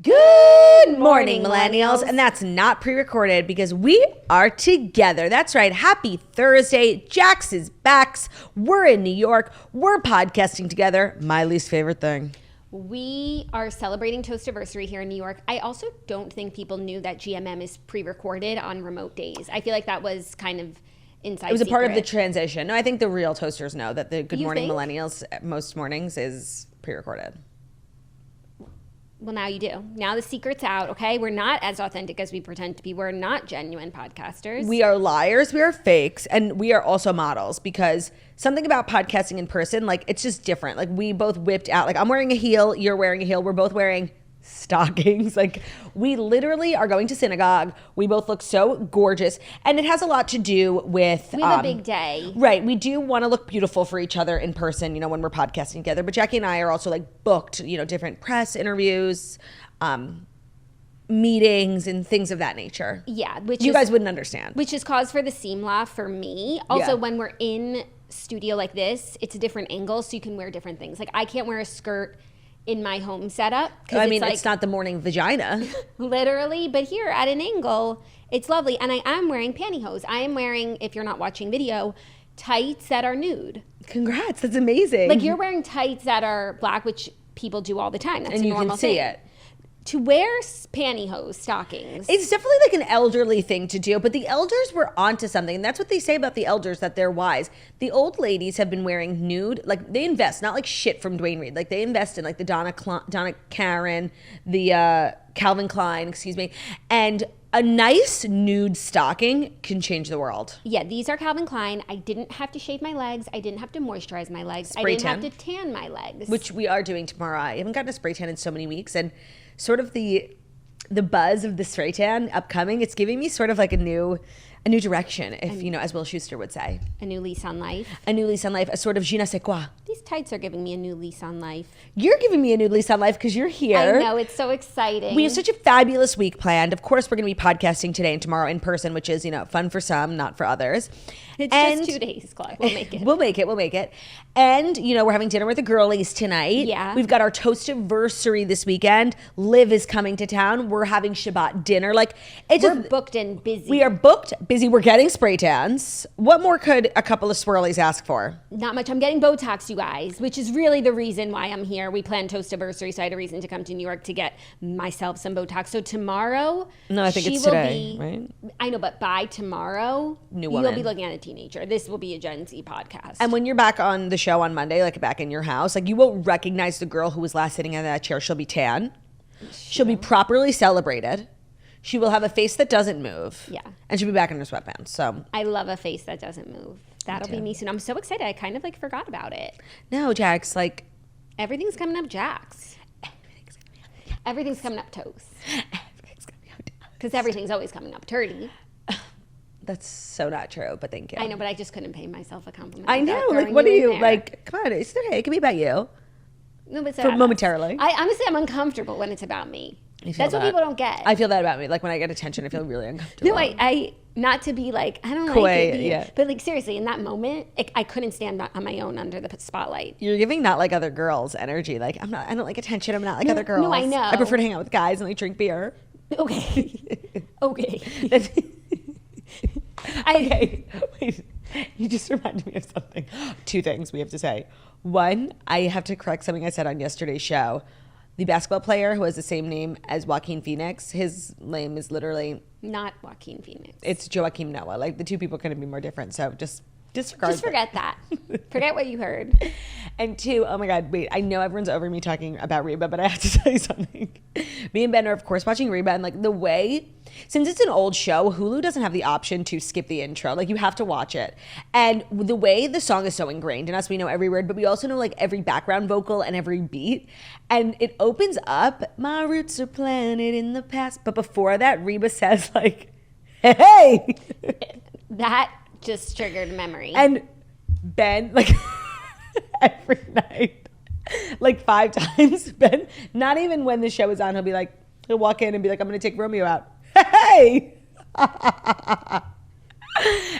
Good morning, millennials. And that's not pre-recorded because we are together. That's right. Happy Thursday. Jax is back. We're in New York. We're podcasting together. My least favorite thing. We are celebrating Toastiversary here in New York. I also don't think people knew that GMM is pre-recorded on remote days. I feel like that was kind of inside It was a part of the secret. transition. No, I think the real toasters know that the Good You Morning think? Millennials most mornings is pre-recorded. Well, now you do. Now the secret's out, okay? We're not as authentic as we pretend to be. We're not genuine podcasters. We are liars, we are fakes, and we are also models because something about podcasting in person, like it's just different. Like we both whipped out, like I'm wearing a heel, you're wearing a heel, we're both wearing stockings. Like we literally are going to synagogue. We both look so gorgeous, and it has a lot to do with We have a big day. Right. We do want to look beautiful for each other in person, you know, when we're podcasting together. But Jackie and I are also like booked, you know, different press interviews, meetings and things of that nature. Yeah. Which You guys wouldn't understand. Which is cause for the seam laugh for me. Also, Yeah. when we're in studio like this, it's a different angle, so you can wear different things. Like I can't wear a skirt in my home setup. I mean, it's not the morning vagina. Literally, but here at an angle, it's lovely. And I am wearing pantyhose. I am wearing, if you're not watching video, tights that are nude. Congrats. That's amazing. Like you're wearing tights that are black, which people do all the time. That's and a you normal can see thing. it. To wear pantyhose stockings. It's definitely like an elderly thing to do, but the elders were onto something. And that's what they say about the elders, that they're wise. The old ladies have been wearing nude, like they invest, not like shit from Dwayne Reed. Like they invest in like the Donna Karan, the Calvin Klein, excuse me. And a nice nude stocking can change the world. Yeah, these are Calvin Klein. I didn't have to shave my legs. I didn't have to moisturize my legs. Spray I didn't tan. have to tan my legs. Which we are doing tomorrow. I haven't gotten a spray tan in so many weeks, and sort of the buzz of the spray tan upcoming, it's giving me sort of like a new direction, if you know, as Will Schuster would say. a new lease on life. A new lease on life, a sort of je ne sais quoi. These tights are giving me a new lease on life. You're giving me a new lease on life because you're here. I know, it's so exciting. We have such a fabulous week planned. Of course, we're going to be podcasting today and tomorrow in person, which is, you know, fun for some, not for others. It's just 2 days, Claudia. We'll make it. We'll make it. And, you know, we're having dinner with the girlies tonight. Yeah. We've got our Toastiversary this weekend. Liv is coming to town. We're having Shabbat dinner. Like, it's We're booked and busy. We are booked, busy. We're getting spray tans. What more could a couple of swirlies ask for? Not much. I'm getting Botox, you guys, which is really the reason why I'm here. We planned Toastiversary, so I had a reason to come to New York to get myself some Botox. So tomorrow, No, I think she it's will today, be, right? I know, but by tomorrow, New you'll woman. be looking at a teenager. This will be a Gen Z podcast. And when you're back on the show on Monday, like back in your house, like you won't recognize the girl who was last sitting in that chair. She'll be tan. She'll be properly celebrated. She will have a face that doesn't move. Yeah. And she'll be back in her sweatpants. So I love a face that doesn't move. That'll be me soon. I'm so excited. I kind of like forgot about it. no, Jax, like Everything's coming up Jax. Everything's coming up toast. everything's gonna be out. Because everything's always coming up turdy. That's so not true, but thank you. I know, but I just couldn't pay myself a compliment. I without know. Like, throwing what are in you there. like? Come on, it's okay. It can be about you. No, but For momentarily. I honestly, I'm uncomfortable when it's about me. I feel That's what that. people don't get. I feel that about me. Like when I get attention, I feel really uncomfortable. No, I not to be like, I don't Coy, like it. yeah. But like seriously, in that moment, I couldn't stand on my own under the spotlight. You're giving not like other girls energy. Like I don't like attention. I'm not like other girls. no, I know. I prefer to hang out with guys and like drink beer. Okay. Okay. Okay, wait. You just reminded me of something. 2 things we have to say. One, I have to correct something I said on yesterday's show. The basketball player who has the same name as Joaquin Phoenix, his name is literally, Not Joaquin Phoenix. it's Joaquim Noah. Like the two people couldn't be more different. So just disregard. Just forget that. Forget what you heard. And 2, oh my God, wait, I know everyone's over me talking about Reba, but I have to tell you something. Me and Ben are, of course, watching Reba, and like the way, since it's an old show, Hulu doesn't have the option to skip the intro. Like you have to watch it. And the way the song is so ingrained in us, we know every word, but we also know like every background vocal and every beat. And it opens up, my roots are planted in the past. But before that, Reba says like, hey. That just triggered a memory. And Ben, like every night, like 5 times, Ben, not even when the show is on, he'll walk in and be like, I'm going to take Romeo out. Hey!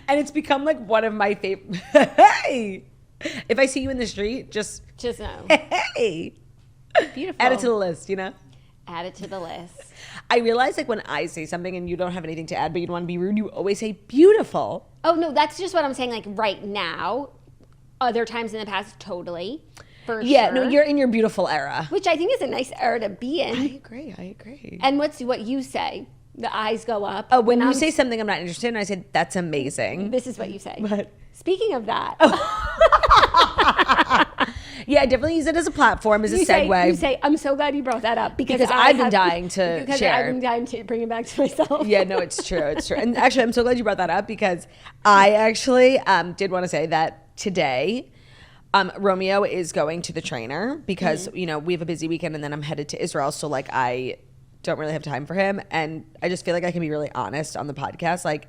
And it's become like one of my favorite. Hey! If I see you in the street, just know. hey! Beautiful. Add it to the list, you know? Add it to the list. I realize like when I say something and you don't have anything to add, but you don't want to be rude, you always say beautiful. Oh, no, that's just what I'm saying. Like right now, other times in the past, totally. For Yeah, sure. no, you're in your beautiful era. Which I think is a nice era to be in. I agree. And what's what you say? The eyes go up. Oh, when you say something I'm not interested in, I say, that's amazing. This is what you say. What? Speaking of that. Yeah, I definitely use it as a platform, as a segue. You say, I'm so glad you brought that up. Because I've been dying to because share. I've been dying to bring it back to myself. Yeah, no, it's true. It's true. And actually, I'm so glad you brought that up because I actually did want to say that today, Romeo is going to the trainer because, you know, we have a busy weekend and then I'm headed to Israel. So, like, I don't really have time for him. And I just feel like I can be really honest on the podcast. Like,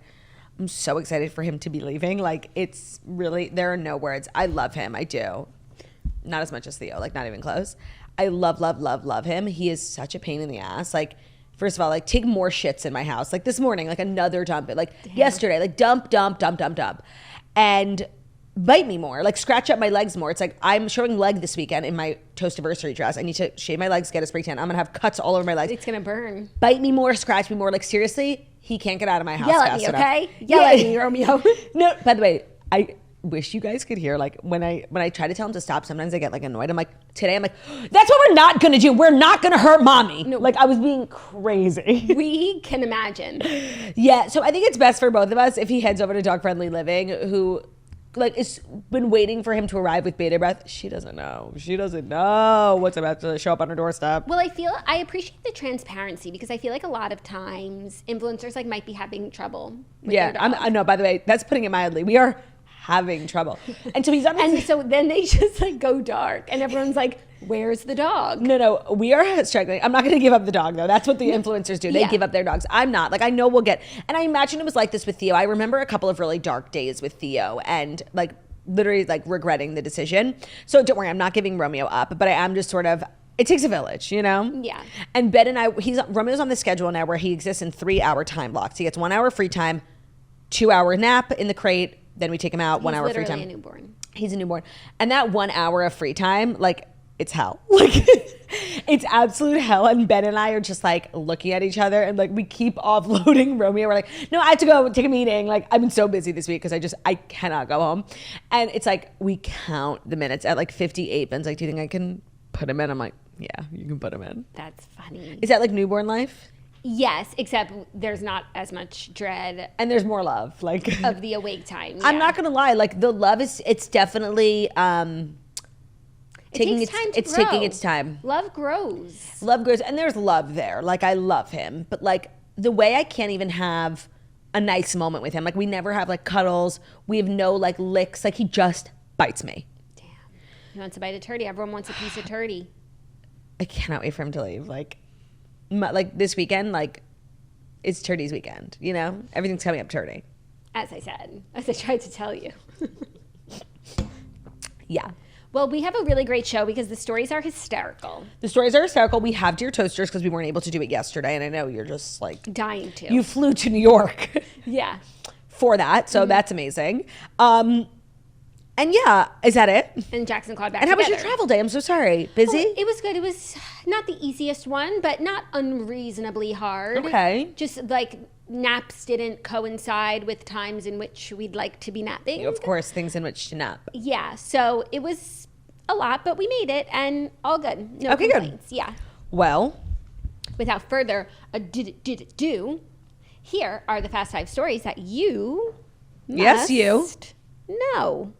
I'm so excited for him to be leaving. Like, it's really, there are no words. I love him. I do. Not as much as Theo, like not even close. I love him. He is such a pain in the ass. Like, first of all, like take more shits in my house. Like this morning, like another dump. Like yesterday, like dump. And bite me more, like scratch up my legs more. It's like I'm showing leg this weekend in my toast-iversary dress. I need to shave my legs, get a spray tan. I'm gonna have cuts all over my legs. It's gonna burn. Bite me more, scratch me more. Like seriously, he can't get out of my house. Yell at me, okay? Yell at me, Romeo. No, by the way, I wish you guys could hear like when I try to tell him to stop, sometimes I get like annoyed. I'm like, today I'm like, that's what we're not gonna do. We're not gonna hurt mommy. No. Like I was being crazy. We can imagine. Yeah, so I think it's best for both of us if he heads over to Dog Friendly Living, who like is been waiting for him to arrive with bated breath. She doesn't know what's about to show up on her doorstep. Well, I appreciate the transparency because I feel like a lot of times influencers like might be having trouble with their dog. I know, by the way, that's putting it mildly. We are having trouble. And so he's on and so then they just like go dark and everyone's like, where's the dog? No, we are struggling. I'm not going to give up the dog though. That's what the influencers do. They give up their dogs. I'm not. Like I know we'll get, and I imagine it was like this with Theo. I remember a couple of really dark days with Theo and like literally like regretting the decision. So don't worry, I'm not giving Romeo up, but I am just sort of, it takes a village, you know? Yeah. And Ben and I, Romeo's on the schedule now where he exists in 3-hour time blocks. He gets 1 hour free time, 2-hour nap in the crate, then we take him out, 1 hour free time. He's literally a newborn. He's a newborn. And that 1 hour of free time, like, it's hell. Like, it's absolute hell. And Ben and I are just, like, looking at each other. And, like, we keep offloading Romeo. We're like, no, I have to go take a meeting. Like, I've been so busy this week because I cannot go home. And it's like, we count the minutes at, like, 58. Ben's like, do you think I can put him in? I'm like, yeah, you can put him in. That's funny. Is that, like, newborn life? Yes, except there's not as much dread. And there's more love. Like of the awake time. Yeah. I'm not going to lie. Like, the love it's definitely... taking its time. Love grows. And there's love there. Like I love him, but like the way I can't even have a nice moment with him. Like we never have like cuddles. We have no like licks. Like he just bites me. Damn. He wants to bite a turdy. Everyone wants a piece of turdy. I cannot wait for him to leave. Like this weekend, like it's turdy's weekend. You know, everything's coming up turdy. As I said, as I tried to tell you. Yeah. Well, we have a really great show because the stories are hysterical. We have Dear Toasters because we weren't able to do it yesterday. And I know you're just like... dying to. You flew to New York. Yeah. For that. So that's amazing. And yeah, is that it? And Jackson called back And how together. was your travel day? I'm so sorry. Busy? Oh, it was good. It was not the easiest one, but not unreasonably hard. Okay. Just like naps didn't coincide with times in which we'd like to be napping. Of course, things in which to nap. Yeah. So it was a lot, but we made it and all good. No Okay, complaints. good. Yeah. Well. Without further ado, here are the Fast 5 stories that you Yes, you. know.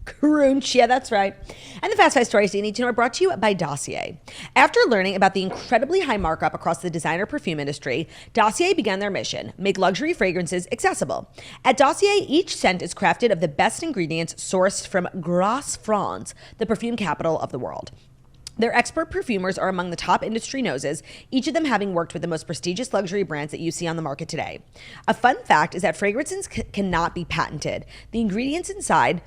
Crunch. Yeah, that's right. And the Fast 5 stories you need to know are brought to you by Dossier. After learning about the incredibly high markup across the designer perfume industry, Dossier began their mission: make luxury fragrances accessible. At Dossier, each scent is crafted of the best ingredients sourced from Grasse, France, the perfume capital of the world. Their expert perfumers are among the top industry noses, each of them having worked with the most prestigious luxury brands that you see on the market today. A fun fact is that fragrances cannot be patented. The ingredients inside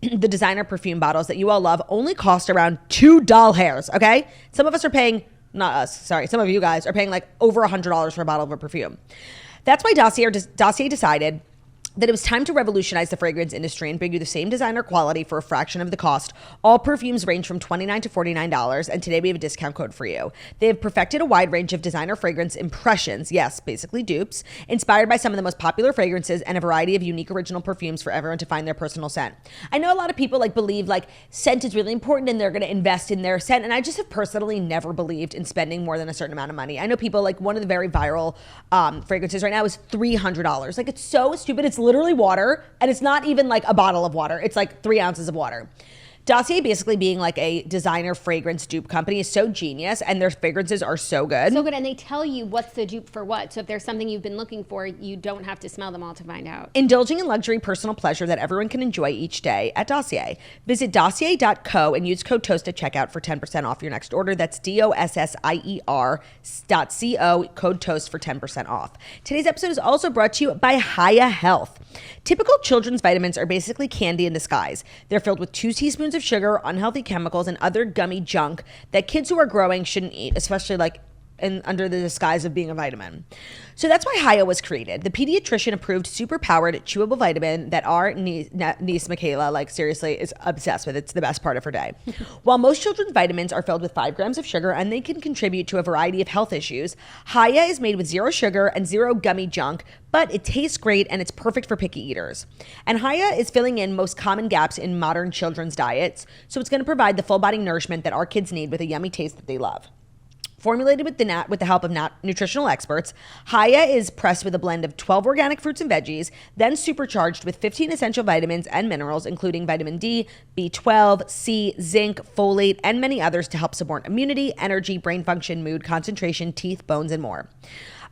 the designer perfume bottles that you all love only cost around $2 hairs, okay? Some of us are paying, not us, sorry, some of you guys are paying like over $100 for a bottle of a perfume. That's why Dossier decided that it was time to revolutionize the fragrance industry and bring you the same designer quality for a fraction of the cost. All perfumes range from $29 to $49, and today we have a discount code for you. They have perfected a wide range of designer fragrance impressions, yes, basically dupes, inspired by some of the most popular fragrances and a variety of unique original perfumes for everyone to find their personal scent. I know a lot of people believe scent is really important and they're going to invest in their scent, and I just have personally never believed in spending more than a certain amount of money. I know people, one of the very viral fragrances right now is $300. It's so stupid. It's literally water, and it's not even a bottle of water. It's 3 ounces of water. Dossier basically being a designer fragrance dupe company is so genius, and their fragrances are so good. So good, and they tell you what's the dupe for what. So if there's something you've been looking for, you don't have to smell them all to find out. Indulging in luxury personal pleasure that everyone can enjoy each day at Dossier. Visit dossier.co and use code TOAST at checkout for 10% off your next order. That's DOSSIER.co, code TOAST for 10% off. Today's episode is also brought to you by Hiya Health. Typical children's vitamins are basically candy in disguise. They're filled with 2 teaspoons of sugar, unhealthy chemicals, and other gummy junk that kids who are growing shouldn't eat, especially under the disguise of being a vitamin. So that's why Hiya was created. The pediatrician-approved, super-powered, chewable vitamin that our niece Michaela, seriously, is obsessed with. It's the best part of her day. While most children's vitamins are filled with 5 grams of sugar and they can contribute to a variety of health issues, Hiya is made with 0 sugar and 0 gummy junk, but it tastes great and it's perfect for picky eaters. And Hiya is filling in most common gaps in modern children's diets, so it's going to provide the full-body nourishment that our kids need with a yummy taste that they love. Formulated with the help of nutritional experts, Hiya is pressed with a blend of 12 organic fruits and veggies, then supercharged with 15 essential vitamins and minerals, including vitamin D, B12, C, zinc, folate, and many others to help support immunity, energy, brain function, mood, concentration, teeth, bones, and more.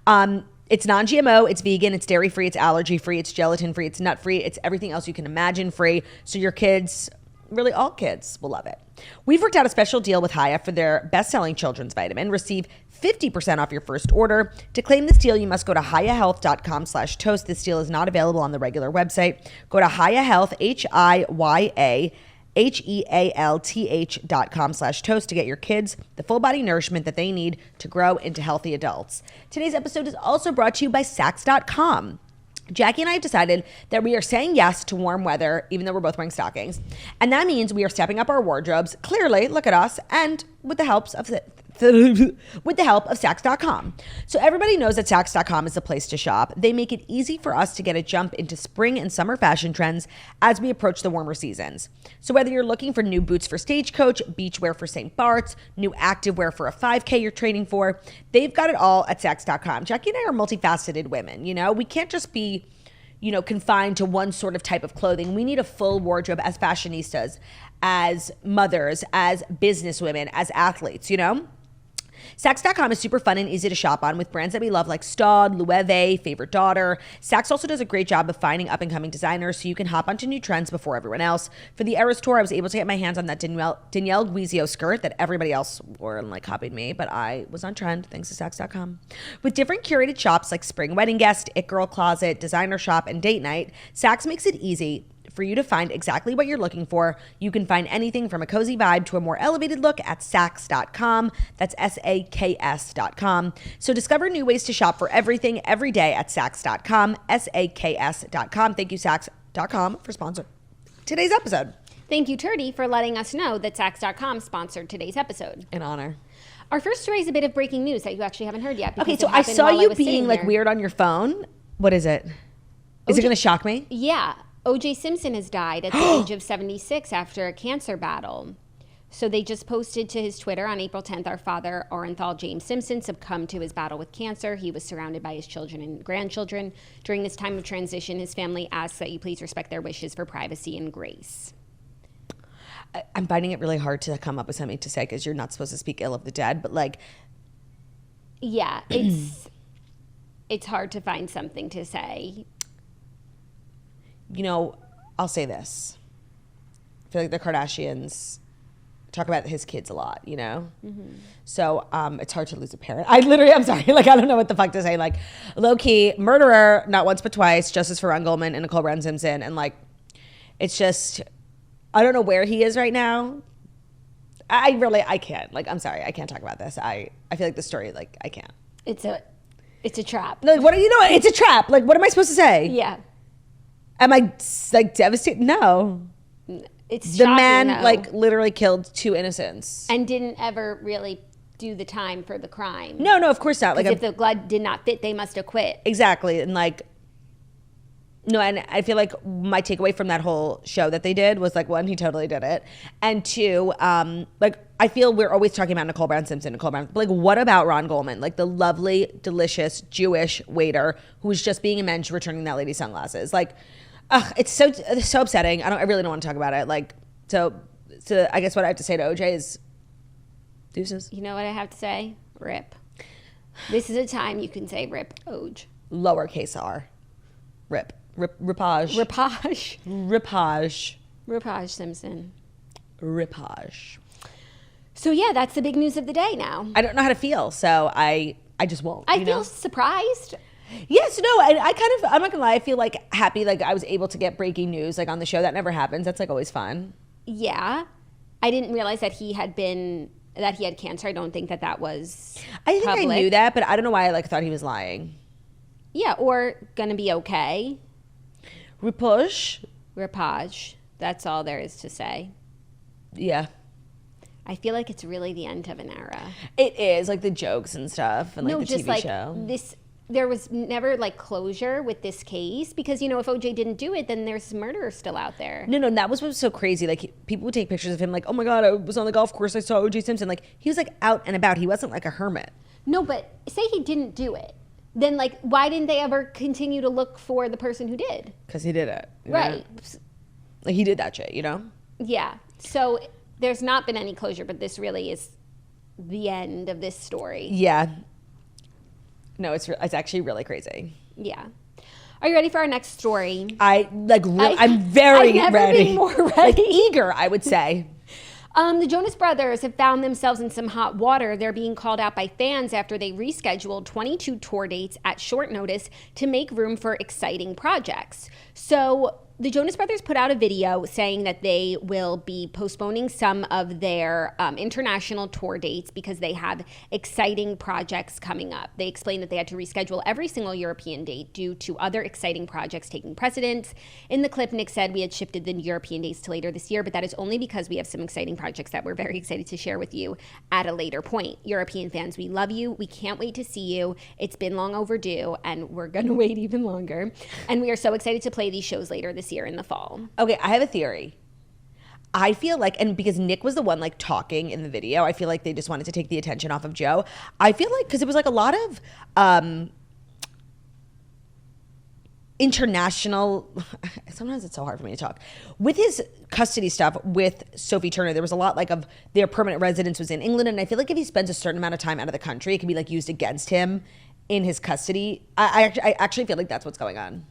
It's non-GMO, it's vegan, it's dairy-free, it's allergy-free, it's gelatin-free, it's nut-free, it's everything else you can imagine free, so your kids, really all kids, will love it. We've worked out a special deal with Hiya for their best-selling children's vitamin. Receive 50% off your first order. To claim this deal, you must go to hiyahealth.com/toast. This deal is not available on the regular website. Go to Hiya Health, HIYAHEALTH.com/toast to get your kids the full body nourishment that they need to grow into healthy adults. Today's episode is also brought to you by Saks.com. Jackie and I have decided that we are saying yes to warm weather, even though we're both wearing stockings. And that means we are stepping up our wardrobes, clearly, look at us, and with the help of Saks.com. So everybody knows that Saks.com is the place to shop. They make it easy for us to get a jump into spring and summer fashion trends as we approach the warmer seasons. So whether you're looking for new boots for Stagecoach, beachwear for St. Bart's, new activewear for a 5K you're training for, they've got it all at Saks.com. Jackie and I are multifaceted women, We can't just be, confined to one sort of type of clothing. We need a full wardrobe as fashionistas, as mothers, as businesswomen, as athletes, Saks.com is super fun and easy to shop on with brands that we love like Staud, Loewe, Favorite Daughter. Saks also does a great job of finding up-and-coming designers so you can hop onto new trends before everyone else. For the Eras Tour, I was able to get my hands on that Danielle Guizio skirt that everybody else wore and copied me, but I was on trend thanks to Saks.com. With different curated shops like Spring Wedding Guest, It Girl Closet, Designer Shop, and Date Night, Saks makes it easy for you to find exactly what you're looking for. You can find anything from a cozy vibe to a more elevated look at Saks.com. That's SAKS.com. So discover new ways to shop for everything every day at Saks.com, SAKS.com. Thank you, Saks.com, for sponsoring today's episode. Thank you, Turdy, for letting us know that Saks.com sponsored today's episode. An honor. Our first story is a bit of breaking news that you actually haven't heard yet. Okay, so I saw you being weird on your phone. What is it? Is it going to shock me? Yeah. O.J. Simpson has died at the age of 76 after a cancer battle. So they just posted to his Twitter on April 10th, our father, Orenthal James Simpson, succumbed to his battle with cancer. He was surrounded by his children and grandchildren. During this time of transition, his family asks that you please respect their wishes for privacy and grace. I'm finding it really hard to come up with something to say because you're not supposed to speak ill of the dead, but Yeah, it's hard to find something to say. I'll say this. I feel like the Kardashians talk about his kids a lot, Mm-hmm. So it's hard to lose a parent. I'm sorry. I don't know what the fuck to say. Low-key, murderer, not once but twice, justice for Ron Goldman and Nicole Brown Simpson. And it's just, I don't know where he is right now. I can't. I'm sorry. I can't talk about this. I feel like the story, I can't. It's a trap. What are you doing? It's a trap. What am I supposed to say? Yeah. Am I like devastated? No. It's The shocking, man though. like literally killed 2 innocents. And didn't ever really do the time for the crime. No, of course not. Like Because if the blood did not fit, they must have quit. exactly. And like, no, and I feel like my takeaway from that whole show that they did was like, 1, he totally did it. And 2, like, I feel we're always talking about Nicole Brown Simpson, but like, what about Ron Goldman? Like the lovely, delicious Jewish waiter who was just being a mensch returning that lady's sunglasses. Like, it's so upsetting. I really don't want to talk about it. Like, so I guess what I have to say to OJ is deuces. You know what I have to say? Rip. This is a time you can say rip, Oj. Lowercase r. Rip. Ripoj. Ripoj. Ripoj. Ripoj Simpson. Ripoj. So yeah, that's the big news of the day now. I don't know how to feel, so I just won't. I feel surprised. Yes, no, I kind of, I'm not gonna lie, I feel like happy, like I was able to get breaking news like on the show. That never happens. That's like always fun. Yeah. I didn't realize that he had cancer. I don't think that was I think public. I knew that, but I don't know why I like thought he was lying. Yeah, or gonna be okay. Ripoj. Ripoj. That's all there is to say. Yeah. I feel like it's really the end of an era. It is, like the jokes and stuff and like No, the just TV like show. there was never like closure with this case because, you know, if OJ didn't do it, then there's murder still out there. No, that was what was so crazy. Like people would take pictures of him like, oh my God, I was on the golf course, I saw OJ Simpson. Like he was like out and about. He wasn't like a hermit. No, but say he didn't do it. Then like why didn't they ever continue to look for the person who did? Because he did it. You know? Right. Like he did that shit, you know? Yeah. So there's not been any closure, but this really is the end of this story. Yeah. No, it's actually really crazy. Yeah. Are you ready for our next story? I'm very I've never ready. been more ready. Like eager, I would say. The Jonas Brothers have found themselves in some hot water. They're being called out by fans after they rescheduled 22 tour dates at short notice to make room for exciting projects. So the Jonas Brothers put out a video saying that they will be postponing some of their international tour dates because they have exciting projects coming up. They explained that they had to reschedule every single European date due to other exciting projects taking precedence. In the clip, Nick said we had shifted the European dates to later this year, but that is only because we have some exciting projects that we're very excited to share with you at a later point. European fans, we love you. We can't wait to see you. It's been long overdue, and we're going to wait even longer. And we are so excited to play these shows later this year in the fall. Okay, I have a theory. I feel like, and because Nick was the one like talking in the video, I feel like they just wanted to take the attention off of Joe. I feel like, because it was like a lot of international, sometimes it's so hard for me to talk, with his custody stuff with Sophie Turner, there was a lot like of their permanent residence was in England, and I feel like if he spends a certain amount of time out of the country, it can be like used against him in his custody. I actually feel like that's what's going on.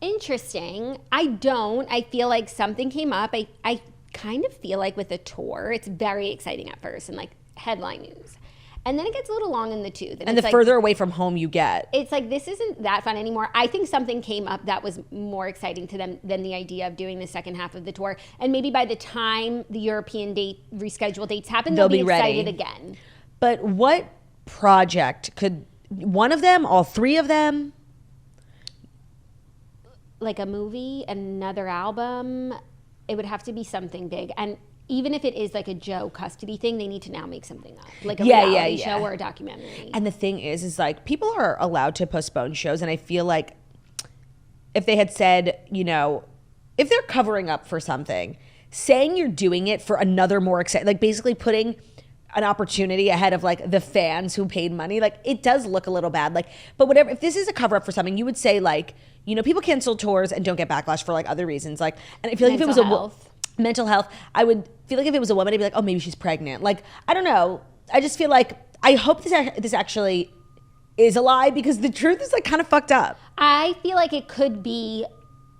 Interesting. I don't. I feel like something came up. I kind of feel like with a tour, it's very exciting at first and like headline news. And then it gets a little long in the tooth. And the further away from home you get. It's like, this isn't that fun anymore. I think something came up that was more exciting to them than the idea of doing the second half of the tour. And maybe by the time the European rescheduled dates happen, they'll be excited ready again. But what project could, one of them, all three of them? Like a movie, another album, it would have to be something big. And even if it is like a Joe custody thing, they need to now make something up. Like a reality show or a documentary. And the thing is like people are allowed to postpone shows. And I feel like if they had said, you know, if they're covering up for something, saying you're doing it for another more exciting, like basically putting an opportunity ahead of like the fans who paid money, like it does look a little bad. Like, but whatever, if this is a cover up for something, you would say like, you know, people cancel tours and don't get backlash for like other reasons. Like, and I feel like if it was mental health, I would feel like if it was a woman, I'd be like, oh, maybe she's pregnant. Like, I don't know. I just feel like, I hope this actually is a lie because the truth is like kind of fucked up. I feel like it could be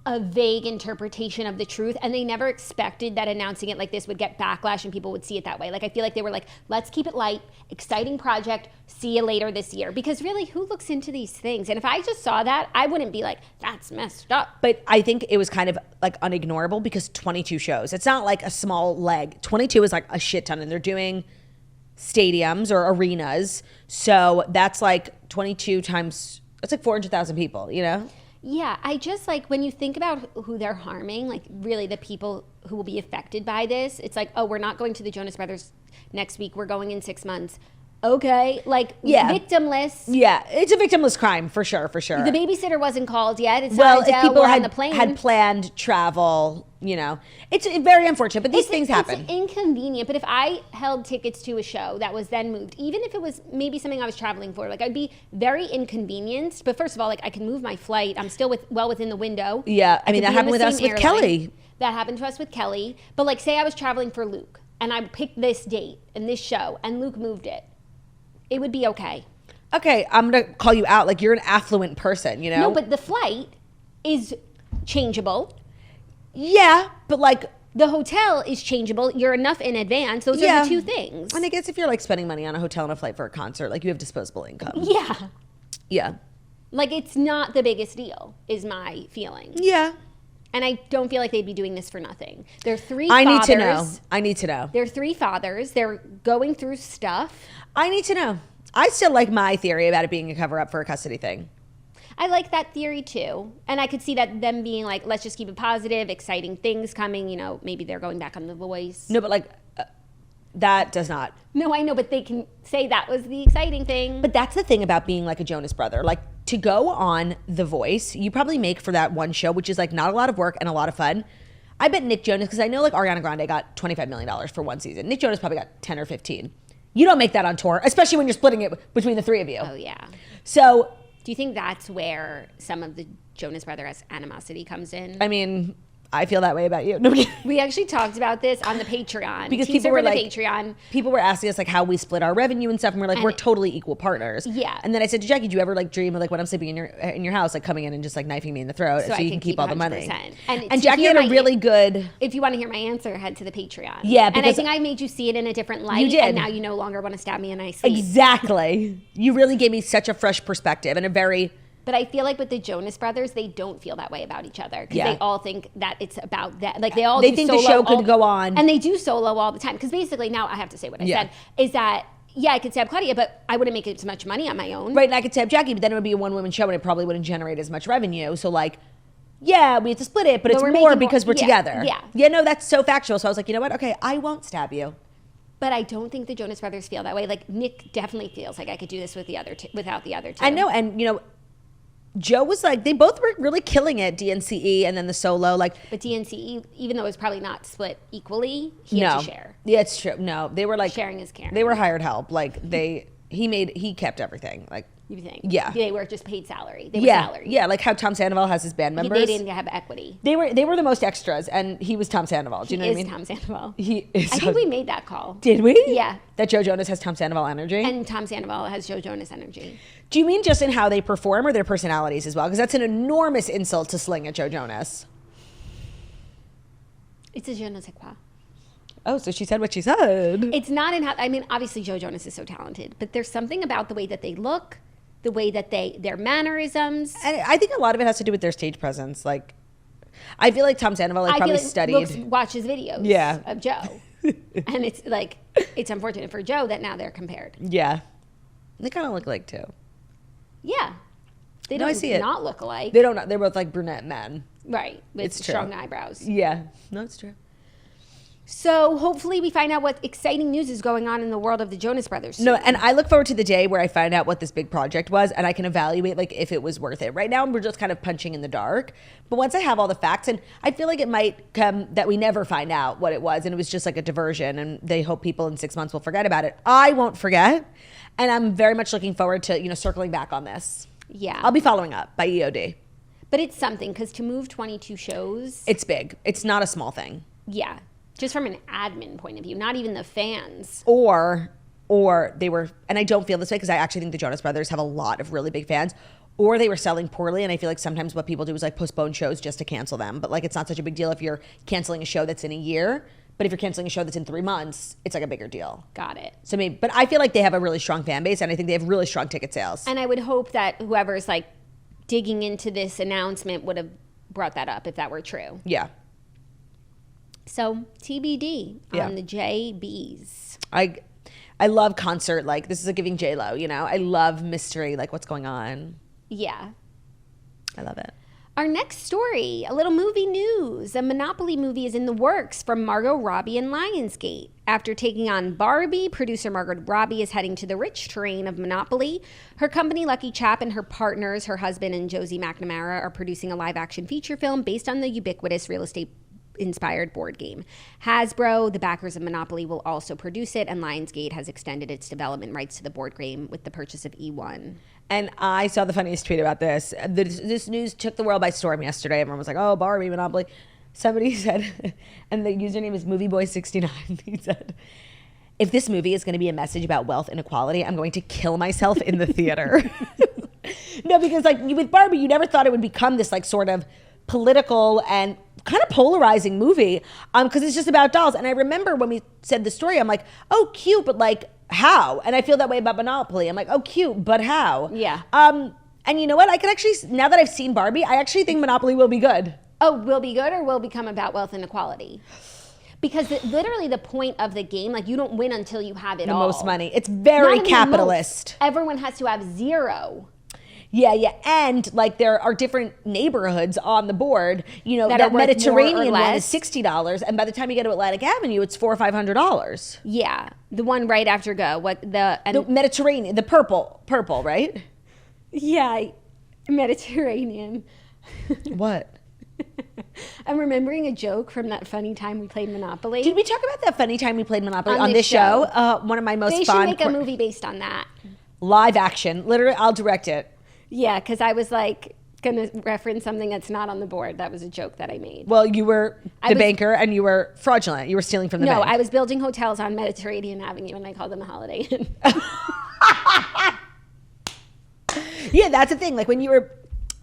a vague interpretation of the truth, and they never expected that announcing it like this would get backlash and people would see it that way. Like, I feel like they were like, let's keep it light, exciting project, see you later this year. Because really, who looks into these things? And if I just saw that, I wouldn't be like, that's messed up. But I think it was kind of like unignorable because 22 shows. It's not like a small leg. 22 is like a shit ton, and they're doing stadiums or arenas. So that's like 22 times, that's like 400,000 people, you know? Yeah, I just like when you think about who they're harming, like really the people who will be affected by this. It's like, oh, we're not going to the Jonas Brothers next week. We're going in 6 months. Okay, like victimless. Yeah, it's a victimless crime for sure, for sure. The babysitter wasn't called yet. It's well, not Adele, if people on the plane. had planned travel, you know, it's very unfortunate. But these things happen. It's inconvenient. But if I held tickets to a show that was then moved, even if it was maybe something I was traveling for, like I'd be very inconvenienced. But first of all, like I can move my flight. I'm still well within the window. Yeah, I mean that happened with us with Kelly. That happened to us with Kelly. But like, say I was traveling for Luke, and I picked this date and this show, and Luke moved it. It would be okay. Okay, I'm going to call you out. Like, you're an affluent person, you know? No, but the flight is changeable. Yeah, but like... The hotel is changeable. You're enough in advance. Those are the two things. And I guess if you're like spending money on a hotel and a flight for a concert, like you have disposable income. Yeah. Yeah. Like, it's not the biggest deal, is my feeling. Yeah. And I don't feel like they'd be doing this for nothing. They're three fathers. I need to know. They're three fathers. They're going through stuff. I need to know. I still like my theory about it being a cover-up for a custody thing. I like that theory, too. And I could see that them being like, let's just keep it positive, exciting things coming. You know, maybe they're going back on The Voice. No, but like, that does not. No, I know, but they can say that was the exciting thing. But that's the thing about being like a Jonas brother. Like, to go on The Voice, you probably make for that one show, which is like not a lot of work and a lot of fun. I bet Nick Jonas, because I know like Ariana Grande got $25 million for one season. Nick Jonas probably got 10 or 15. You don't make that on tour, especially when you're splitting it between the three of you. Oh, yeah. So... Do you think that's where some of the Jonas Brothers animosity comes in? I mean, I feel that way about you. No, we actually talked about this on the Patreon. Because people were like, Patreon. People were asking us like how we split our revenue and stuff, and we're like, we're totally equal partners. Yeah. And then I said to Jackie, do you ever like dream of like when I'm sleeping in your house, like coming in and just like knifing me in the throat so you can keep all the money? And Jackie had a really good. If you want to hear my answer, head to the Patreon. Yeah, and I think I made you see it in a different light. You did. And now you no longer want to stab me in my sleep. Exactly. You really gave me such a fresh perspective and a very. But I feel like with the Jonas Brothers, they don't feel that way about each other because they all think that it's about that. Like they think the show could go on, and they do solo all the time. Because basically, now I have to say what I said is that I could stab Claudia, but I wouldn't make as much money on my own. Right, and I could stab Jackie, but then it would be a one-woman show, and it probably wouldn't generate as much revenue. So like, yeah, we have to split it, but it's more because we're together. Yeah, no, that's so factual. So I was like, you know what? Okay, I won't stab you. But I don't think the Jonas Brothers feel that way. Like Nick definitely feels like I could do this with the other without the other two. I know, and you know. Joe was like, they both were really killing it, DNCE and then the solo. Like, but DNCE, even though it was probably not split equally, he had to share. Yeah, it's true. No, they were like sharing his caring. They were hired help. Like he kept everything. Like, you think? Yeah, they were just paid salary. They were salary. Yeah, like how Tom Sandoval has his band members. They didn't have equity. They were the most extras, and he was Tom Sandoval. Do you know what I mean? Tom Sandoval. He is. I think we made that call. Did we? Yeah. That Joe Jonas has Tom Sandoval energy, and Tom Sandoval has Joe Jonas energy. Do you mean just in how they perform or their personalities as well? Because that's an enormous insult to sling at Joe Jonas. It's a je ne sais quoi. Oh, so she said what she said. It's not in how, I mean, obviously Joe Jonas is so talented, but there's something about the way that they look, the way that their mannerisms. And I think a lot of it has to do with their stage presence. Like, I feel like Tom Sandoval probably studied. Watches videos of Joe. And it's like, it's unfortunate for Joe that now they're compared. Yeah. They kind of look alike too. Yeah. They don't not look alike. They don't. They're both like brunette men. Right. With strong eyebrows. Yeah. No, it's true. So hopefully we find out what exciting news is going on in the world of the Jonas Brothers soon. No, and I look forward to the day where I find out what this big project was and I can evaluate like if it was worth it. Right now we're just kind of punching in the dark. But once I have all the facts, and I feel like it might come that we never find out what it was and it was just like a diversion and they hope people in 6 months will forget about it. I won't forget. And I'm very much looking forward to, circling back on this. Yeah. I'll be following up by EOD. But it's something because to move 22 shows. It's big. It's not a small thing. Yeah. Just from an admin point of view, not even the fans. Or they were, and I don't feel this way because I actually think the Jonas Brothers have a lot of really big fans, or they were selling poorly. And I feel like sometimes what people do is like postpone shows just to cancel them. But like, it's not such a big deal if you're canceling a show that's in a year. But if you're canceling a show that's in 3 months, it's like a bigger deal. Got it. So maybe, but I feel like they have a really strong fan base and I think they have really strong ticket sales. And I would hope that whoever's like digging into this announcement would have brought that up if that were true. Yeah. So TBD on the JBs. I love concert, like this is a giving J-Lo, I love mystery, like what's going on. Yeah. I love it. Our next story, a little movie news. A Monopoly movie is in the works from Margot, Robbie, and Lionsgate. After taking on Barbie, producer Margot Robbie is heading to the rich terrain of Monopoly. Her company, Lucky Chap, and her partners, her husband and Josie McNamara, are producing a live-action feature film based on the ubiquitous real estate inspired board game. Hasbro, the backers of Monopoly, will also produce it, and Lionsgate has extended its development rights to the board game with the purchase of E1. And I saw the funniest tweet about this. This news took the world by storm yesterday. Everyone was like, oh, Barbie, Monopoly. Somebody said, and the username is MovieBoy69. He said, if this movie is going to be a message about wealth inequality, I'm going to kill myself in the theater. No, because like with Barbie, you never thought it would become this like sort of political and kind of polarizing movie because it's just about dolls. And I remember when we said the story, I'm like, oh, cute, but like, how? And I feel that way about Monopoly. I'm like, oh, cute, but how? Yeah. And you know what? I could actually, now that I've seen Barbie, I actually think Monopoly will be good. Oh, will be good or will become about wealth inequality? Because literally the point of the game, like you don't win until you have it The all. most money. It's very Not even capitalist. the most. Everyone has to have zero. Yeah, yeah. And like there are different neighborhoods on the board, you know, that are worth Mediterranean more or one is less. $60. And by the time you get to Atlantic Avenue, it's $400 or $500. Yeah. The one right after Go. The Mediterranean, the purple, right? Yeah. Mediterranean. What? I'm remembering a joke from that funny time we played Monopoly. Did we talk about that funny time we played Monopoly On on this this show? One of my most They fun. should make a movie based on that. Live action. Literally, I'll direct it. Yeah, because I was like going to reference something that's not on the board. That was a joke that I made. Well, you were the banker and you were fraudulent. You were stealing from the bank. No, I was building hotels on Mediterranean Avenue and I called them a Holiday Inn. Yeah, that's the thing. Like when you were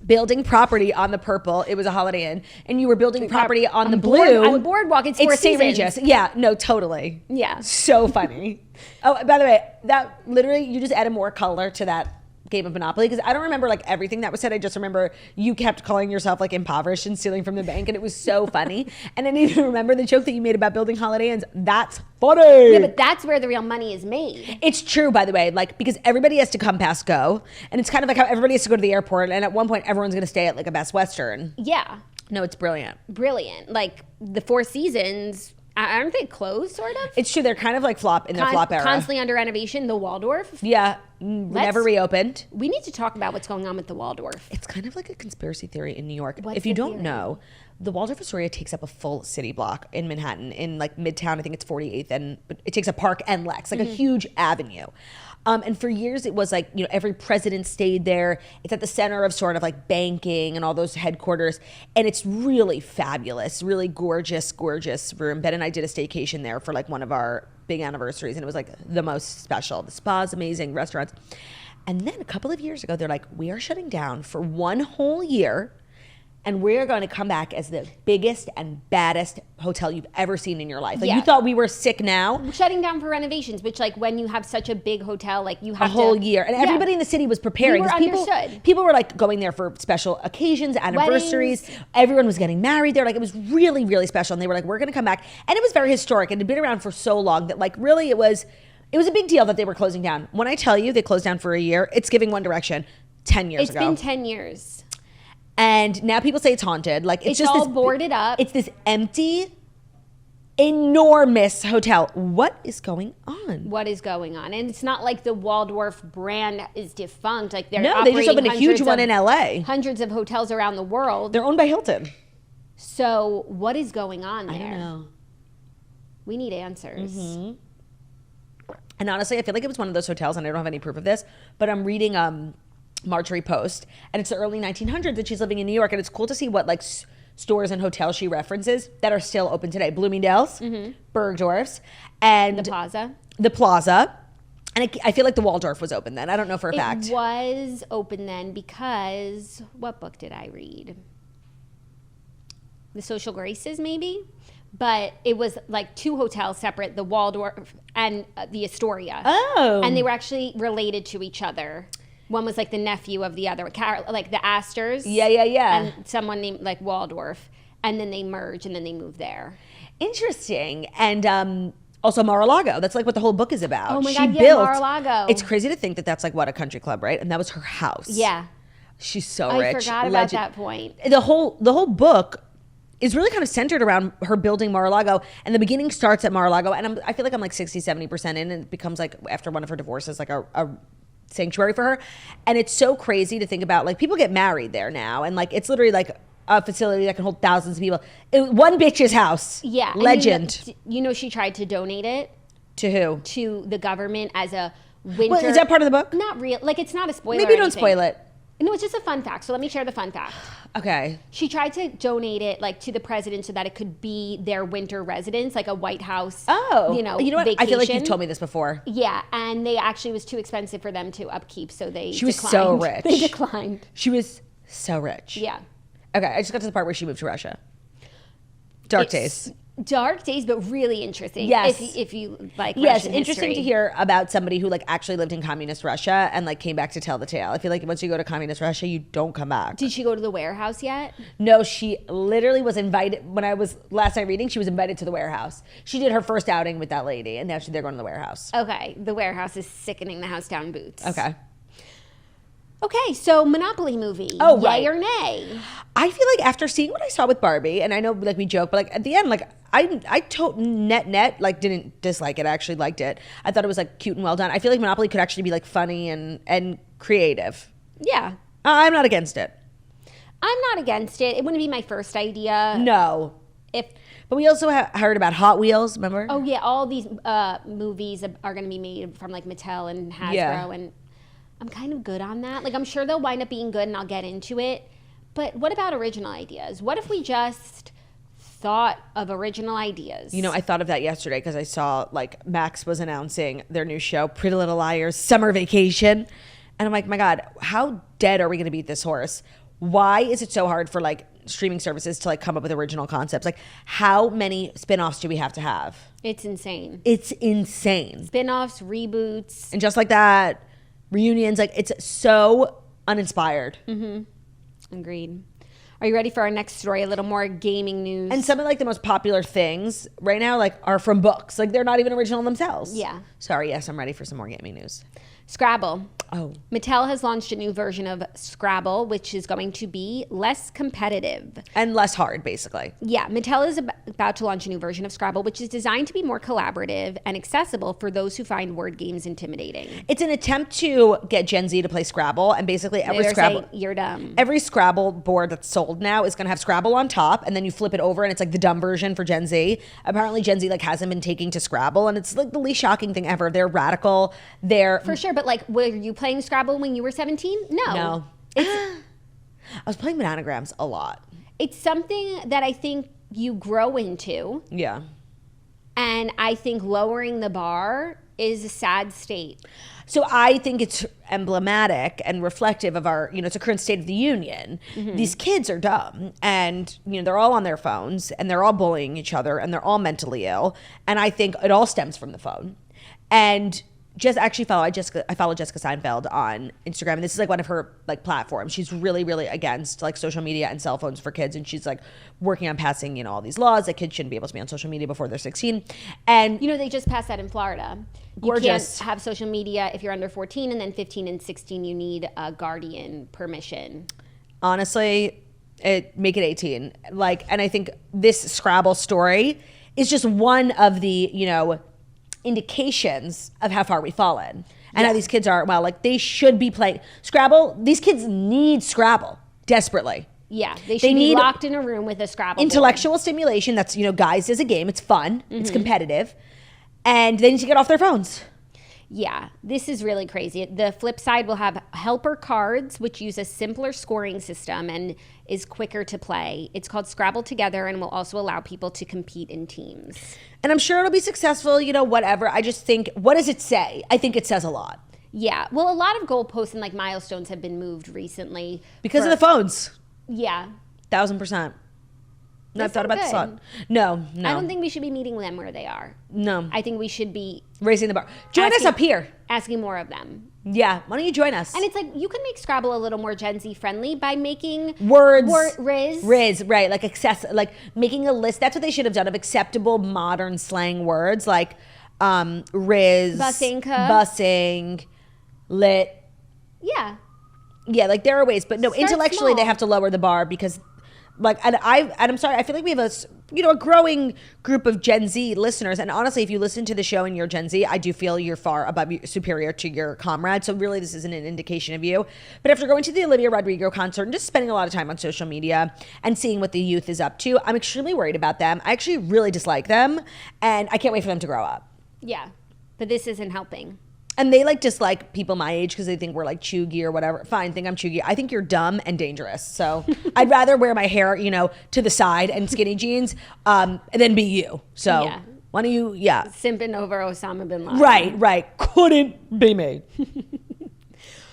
building property on the purple, it was a Holiday Inn, and you were building property on the blue. On Boardwalk, it's Four St. Seasons. Regis. Yeah, no, totally. Yeah. So funny. Oh, by the way, that literally, you just added more color to that game of Monopoly, because I don't remember like everything that was said. I just remember you kept calling yourself like impoverished and stealing from the bank, and it was so funny. And I didn't even remember the joke that you made about building Holiday Inns. That's funny. Yeah, but that's where the real money is made. It's true, by the way, like because everybody has to come past Go, and it's kind of like how everybody has to go to the airport, and at one point everyone's going to stay at like a Best Western. Yeah. No, it's brilliant. Brilliant. Like the Four Seasons, aren't they closed, sort of? It's true. They're kind of like flop in their flop era. Constantly under renovation. The Waldorf. Yeah, never reopened. We need to talk about what's going on with the Waldorf. It's kind of like a conspiracy theory in New York. What's if you the don't theory? know, the Waldorf Astoria takes up a full city block in Manhattan, in like Midtown. I think it's 48th, and it takes a Park and Lex, like a huge avenue. And for years, it was like, you know, every president stayed there. It's at the center of sort of like banking and all those headquarters. And it's really fabulous, really gorgeous, gorgeous room. Ben and I did a staycation there for like one of our big anniversaries. And it was like the most special. The spa's amazing, restaurants. And then a couple of years ago, they're like, we are shutting down for one whole year. And we're going to come back as the biggest and baddest hotel you've ever seen in your life. Like, Yeah. you thought we were sick now? Shutting down for renovations, which like when you have such a big hotel, like you have A whole to, year. And Yeah. everybody in the city was preparing. We were 'cause understood. People were like going there for special occasions, anniversaries. Weddings. Everyone was getting married there. Like, it was really, really special. And they were like, we're going to come back. And it was very historic. It had been around for so long that like really it was a big deal that they were closing down. When I tell you they closed down for a year, it's giving One Direction 10 years ago. It's been 10 years. And now people say it's haunted. Like it's just all this, boarded up. It's this empty, enormous hotel. What is going on? What is going on? And it's not like the Waldorf brand is defunct. Like they're No, they just operating opened a huge hundreds one of- in LA. Hundreds of hotels around the world. They're owned by Hilton. So what is going on there? I don't know. We need answers. And honestly, I feel like it was one of those hotels, and I don't have any proof of this, but I'm reading Marjorie Post, and it's the early 1900s, and she's living in New York, and it's cool to see what like stores and hotels she references that are still open today. Bloomingdale's, Bergdorf's, and The Plaza. And I feel like the Waldorf was open then. I don't know for a fact. It was open then because what book did I read? The Social Graces, maybe? But it was like two hotels separate, the Waldorf and the Astoria. Oh. And they were actually related to each other. One was like the nephew of the other, like the Astors. Yeah. And someone named like Waldorf. And then they merged and then they moved there. Interesting. And also Mar-a-Lago. That's like what the whole book is about. Oh my She God, yeah, built, Mar-a-Lago. It's crazy to think that that's like what, a country club, right? And that was her house. Yeah. She's so I rich. forgot about that point. The whole book is really kind of centered around her building Mar-a-Lago, and the beginning starts at Mar-a-Lago, and I feel like I'm like 60-70% in, and it becomes like after one of her divorces like a sanctuary for her. And it's so crazy to think about, like, people get married there now, and like it's literally like a facility that can hold thousands of people. One bitch's house. Yeah. Legend. You know, she tried to donate it To who? to the government as a winter. Well, is that part of the book? Not real. Like, it's not a spoiler. Maybe or don't anything. spoil it. No, it's just a fun fact. So let me share the fun fact. Okay. She tried to donate it like to the president so that it could be their winter residence, like a White House. Oh. You know what? vacation. I feel like you've told me this before. Yeah, and they actually was too expensive for them to upkeep, so they She was declined. so rich. They declined. She was so rich. Yeah. Okay, I just got to the part where she moved to Russia. Dark days. Dark days, but really interesting. Yes. If you like Yes, Russian interesting history. to hear about somebody who like actually lived in communist Russia and like came back to tell the tale. I feel like once you go to communist Russia, you don't come back. Did she go to the warehouse yet? No, she literally was invited. When I was last night reading, she was invited to the warehouse. She did her first outing with that lady, and now they're going to the warehouse. Okay, the warehouse is sickening the house down boots. Okay. Okay, so Monopoly movie. Oh, yay right. or nay? I feel like after seeing what I saw with Barbie, and I know like we joke, but like at the end, like I net like didn't dislike it. I actually liked it. I thought it was like cute and well done. I feel like Monopoly could actually be like funny and creative. Yeah. I'm not against it. I'm not against it. It wouldn't be my first idea. No. But we also heard about Hot Wheels, remember? Oh, yeah, all these movies are going to be made from like Mattel and Hasbro, Yeah. and I'm kind of good on that. Like, I'm sure they'll wind up being good, and I'll get into it. But what about original ideas? What if we just thought of original ideas? You know, I thought of that yesterday because I saw like Max was announcing their new show, Pretty Little Liars Summer Vacation. And I'm like, my God, how dead are we going to beat this horse? Why is it so hard for like streaming services to like come up with original concepts? Like, how many spin-offs do we have to have? It's insane. It's insane. Spin-offs, reboots. And just like that, reunions, like it's so uninspired. Agreed. Are you ready for our next story? A little more gaming news. And some of like the most popular things right now like are from books. Like they're not even original themselves. Yeah. Sorry, yes, I'm ready for some more gaming news. Scrabble. Oh. Mattel has launched a new version of Scrabble, which is going to be less competitive. And less hard, basically. Yeah, Mattel is about to launch a new version of Scrabble, which is designed to be more collaborative and accessible for those who find word games intimidating. It's an attempt to get Gen Z to play Scrabble, and basically They're saying, you're dumb. Every Scrabble board that's sold now is going to have Scrabble on top, and then you flip it over, and it's like the dumb version for Gen Z. Apparently, Gen Z like hasn't been taking to Scrabble, and it's like the least shocking thing ever. They're radical. They're For sure, but like, were you playing Scrabble when you were 17? no. I was playing Bananagrams a lot. It's something that I think you grow into, Yeah. and I think lowering the bar is a sad state. So I think it's emblematic and reflective of our, it's a current state of the union. These kids are dumb, and they're all on their phones, and they're all bullying each other, and they're all mentally ill. And I think it all stems from the phone. And just actually I follow Jessica Seinfeld on Instagram, and this is like one of her like platforms. She's really, really against like social media and cell phones for kids, and she's like working on passing all these laws that kids shouldn't be able to be on social media before they're 16. And They just passed that in Florida. Gorgeous. You can't have social media if you're under 14, and then 15 and 16 you need a guardian permission. honestly, make it 18. Like, and I think this Scrabble story is just one of the indications of how far we've fallen and how these kids are. Well, like they should be playing Scrabble. These kids need Scrabble desperately. Yeah, they should be need locked in a room with a Scrabble intellectual stimulation. That's guys as a game. It's fun. It's competitive, and they need to get off their phones. Yeah, this is really crazy. The flip side will have helper cards, which use a simpler scoring system and is quicker to play. It's called Scrabble Together and will also allow people to compete in teams. And I'm sure it'll be successful. Whatever. I just think, what does it say? I think it says a lot Yeah, well, a lot of goalposts and like milestones have been moved recently because of the phones. Yeah. 1,000%. No, I've That's thought about not this a lot. good. No. I don't think we should be meeting them where they are. No. I think we should be Raising the bar. Join us up here. asking more of them. Yeah. Why don't you join us? And it's like you can make Scrabble a little more Gen Z friendly by making Words. Riz, right. Like making a list. That's what they should have done of acceptable modern slang words like riz, Bussing, lit. Yeah. Yeah, like there are ways, but no, Start intellectually small. they have to lower the bar because like, and I'm sorry, I feel like we have a growing group of Gen Z listeners. And honestly, if you listen to the show and you're Gen Z, I do feel you're far above, superior to your comrades. So really this isn't an indication of you. But after going to the Olivia Rodrigo concert and just spending a lot of time on social media and seeing what the youth is up to, I'm extremely worried about them. I actually really dislike them and I can't wait for them to grow up. Yeah, but this isn't helping. And they like dislike people my age because they think we're like chuggy or whatever. Fine, think I'm chuggy. I think you're dumb and dangerous. So I'd rather wear my hair, to the side and skinny jeans than be you. So Yeah. why don't you, Simping over Osama bin Laden. Right. Couldn't be me.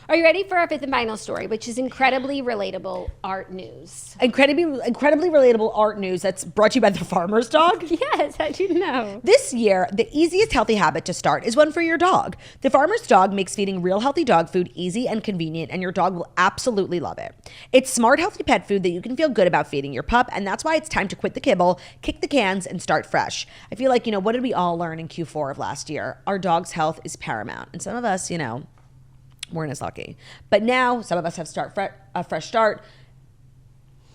Are you ready for our fifth and final story, which is incredibly relatable art news? Incredibly relatable art news that's brought to you by the farmer's dog. Yes, how'd you know? This year, the easiest healthy habit to start is one for your dog. The Farmer's Dog makes feeding real healthy dog food easy and convenient, and your dog will absolutely love it. It's smart, healthy pet food that you can feel good about feeding your pup, and that's why it's time to quit the kibble, kick the cans, and start fresh. I feel like, what did we all learn in Q4 of last year? Our dog's health is paramount. And some of us, weren't as lucky. But now, some of us have a fresh start.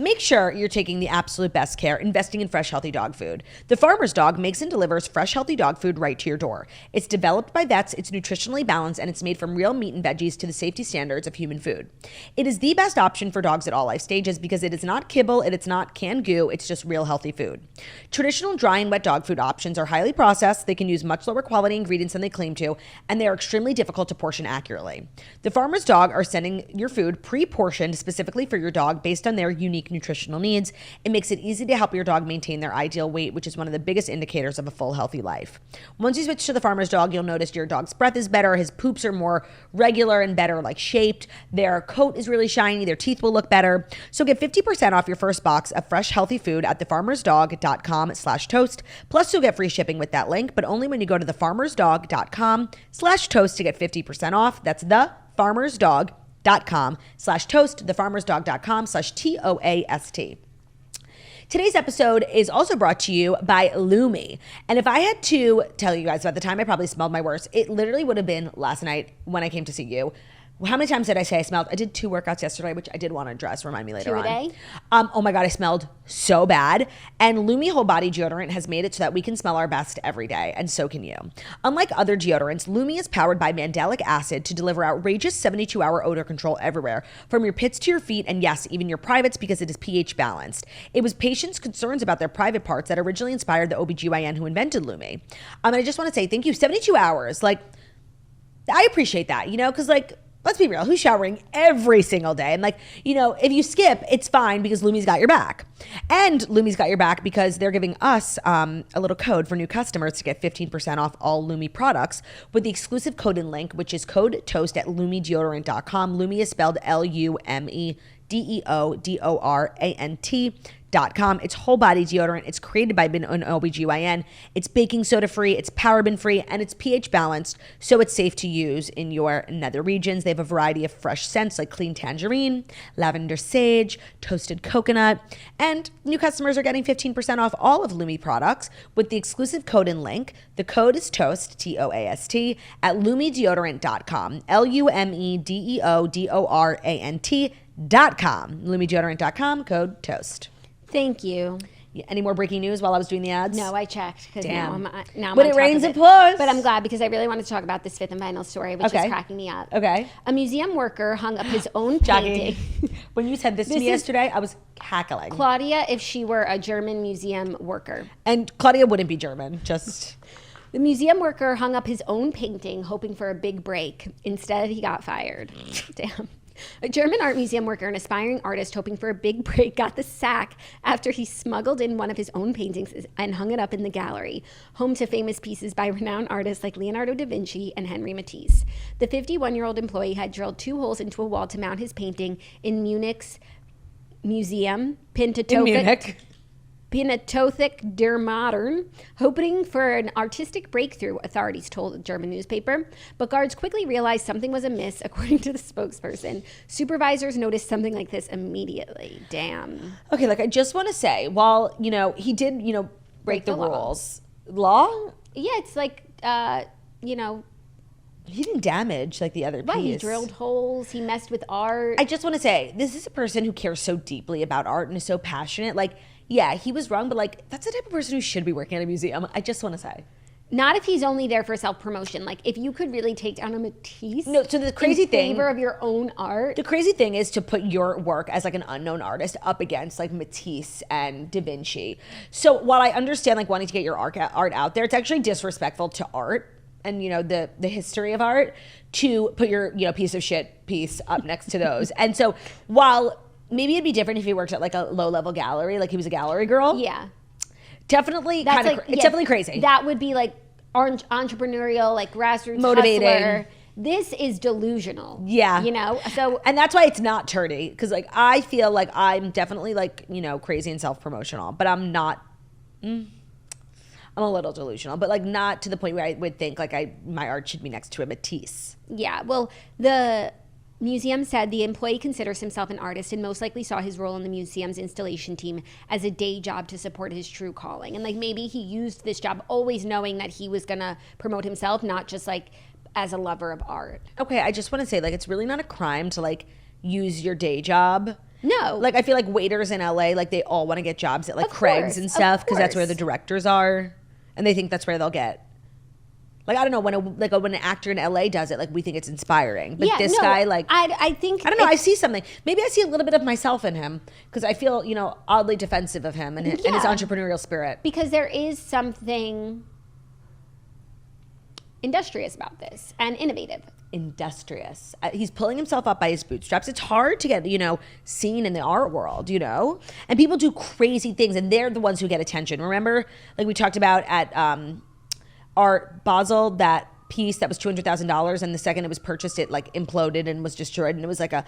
Make sure you're taking the absolute best care, investing in fresh, healthy dog food. The Farmer's Dog makes and delivers fresh, healthy dog food right to your door. It's developed by vets, it's nutritionally balanced, and it's made from real meat and veggies to the safety standards of human food. It is the best option for dogs at all life stages because it is not kibble, it's not canned goo, it's just real healthy food. Traditional dry and wet dog food options are highly processed, they can use much lower quality ingredients than they claim to, and they are extremely difficult to portion accurately. The Farmer's Dog are sending your food pre-portioned specifically for your dog based on their unique nutritional needs. It makes it easy to help your dog maintain their ideal weight, which is one of the biggest indicators of a full, healthy life. Once you switch to the Farmer's Dog, you'll notice your dog's breath is better, his poops are more regular and better shaped, their coat is really shiny, their teeth will look better. So get 50% off your first box of fresh, healthy food at thefarmersdog.com/toast. Plus, you'll get free shipping with that link, but only when you go to thefarmersdog.com/toast to get 50% off. That's thefarmersdog.com/toast, thefarmersdog.com/TOAST. Today's episode is also brought to you by Lumi. And if I had to tell you guys about the time I probably smelled my worst, it literally would have been last night when I came to see you. How many times did I say I smelled? I did 2 workouts yesterday, which I did want to address. Remind me later 2 a on. day? Oh my God, I smelled so bad. And Lumi Whole Body Deodorant has made it so that we can smell our best every day, and so can you. Unlike other deodorants, Lumi is powered by mandelic acid to deliver outrageous 72-hour odor control everywhere, from your pits to your feet, and yes, even your privates, because it is pH balanced. It was patients' concerns about their private parts that originally inspired the OBGYN who invented Lumi. And I just want to say thank you. 72 hours. I appreciate that, because let's be real, who's showering every single day? And if you skip, it's fine because Lumi's got your back. And Lumi's got your back because they're giving us a little code for new customers to get 15% off all Lumi products with the exclusive code and link, which is code TOAST at lumideodorant.com. Lumi is spelled LUMEDEODORANT.com. It's whole body deodorant. It's created by an OBGYN. It's baking soda free. It's paraben free, and it's pH balanced, so it's safe to use in your nether regions. They have a variety of fresh scents like clean tangerine, lavender sage, toasted coconut, and new customers are getting 15% off all of Lumi products with the exclusive code and link. The code is TOAST, TOAST, at lumideodorant.com, LUMEDEODORANT.com, lumideodorant.com, code TOAST. Thank you. Any more breaking news while I was doing the ads? No, I checked. Damn. Now I'm When on it top rains, of it pours. But I'm glad because I really wanted to talk about this fifth and final story, which is cracking me up. Okay. A museum worker hung up his own Jackie, painting. when you said this to me yesterday, I was cackling. Claudia, if she were a German museum worker. And Claudia wouldn't be German, just... The museum worker hung up his own painting, hoping for a big break. Instead, he got fired. Damn. A German art museum worker, an aspiring artist hoping for a big break, got the sack after he smuggled in one of his own paintings and hung it up in the gallery, home to famous pieces by renowned artists like Leonardo da Vinci and Henri Matisse. The 51-year-old employee had drilled 2 holes into a wall to mount his painting in Munich's Museum Pinatothic der Modern, hoping for an artistic breakthrough, authorities told a German newspaper. But guards quickly realized something was amiss, according to the spokesperson. Supervisors noticed something like this immediately. Damn. Okay, I just want to say, while, he did, break the rules. Law? Yeah, it's He didn't damage like the other piece. Right, he drilled holes. He messed with art. I just want to say, this is a person who cares so deeply about art and is so passionate. Like, yeah, he was wrong, but like, that's the type of person who should be working at a museum. I just want to say. Not if he's only there for self-promotion. Like, if you could really take down a Matisse No, so the crazy in thing, favor of your own art. the crazy thing is to put your work as like an unknown artist up against like Matisse and Da Vinci. So while I understand like wanting to get your art out there, it's actually disrespectful to art and, you know, the history of art to put your, you know, piece of shit piece up next to those. And so while maybe it'd be different if he worked at like a low-level gallery, like he was a gallery girl. Yeah. Definitely That's kind of, like, it's yeah, definitely crazy. That would be like entrepreneurial, like grassroots Motivating. hustler. This is delusional. Yeah. You know? So, and that's why it's not turdy. Because like I feel like I'm definitely like, you know, crazy and self-promotional, but I'm not. I'm a little delusional, but like not to the point where I would think like my art should be next to a Matisse. yeah. Well, the museum said the employee considers himself an artist and most likely saw his role in the museum's installation team as a day job to support his true calling. And like maybe he used this job always knowing that he was going to promote himself, not just like as a lover of art. Okay, I just want to say like it's really not a crime to like use your day job. No. Like I feel like waiters in LA, like they all want to get jobs at like Of Craig's course, and stuff of because that's where the course. directors are, and they think that's where they'll get. Like I don't know when when an actor in LA does it, like we think it's inspiring, but yeah, this no, guy like I think I don't know. I see something. Maybe I see a little bit of myself in him because I feel, you know, oddly defensive of him and his Yeah. entrepreneurial spirit. because there is something industrious about this and innovative. Industrious. He's pulling himself up by his bootstraps. It's hard to get, you know, seen in the art world, you know? And people do crazy things and they're the ones who get attention. Remember, like we talked about at Art Basel, that piece that was $200,000 and the second it was purchased, it like imploded and was destroyed. And it was like a,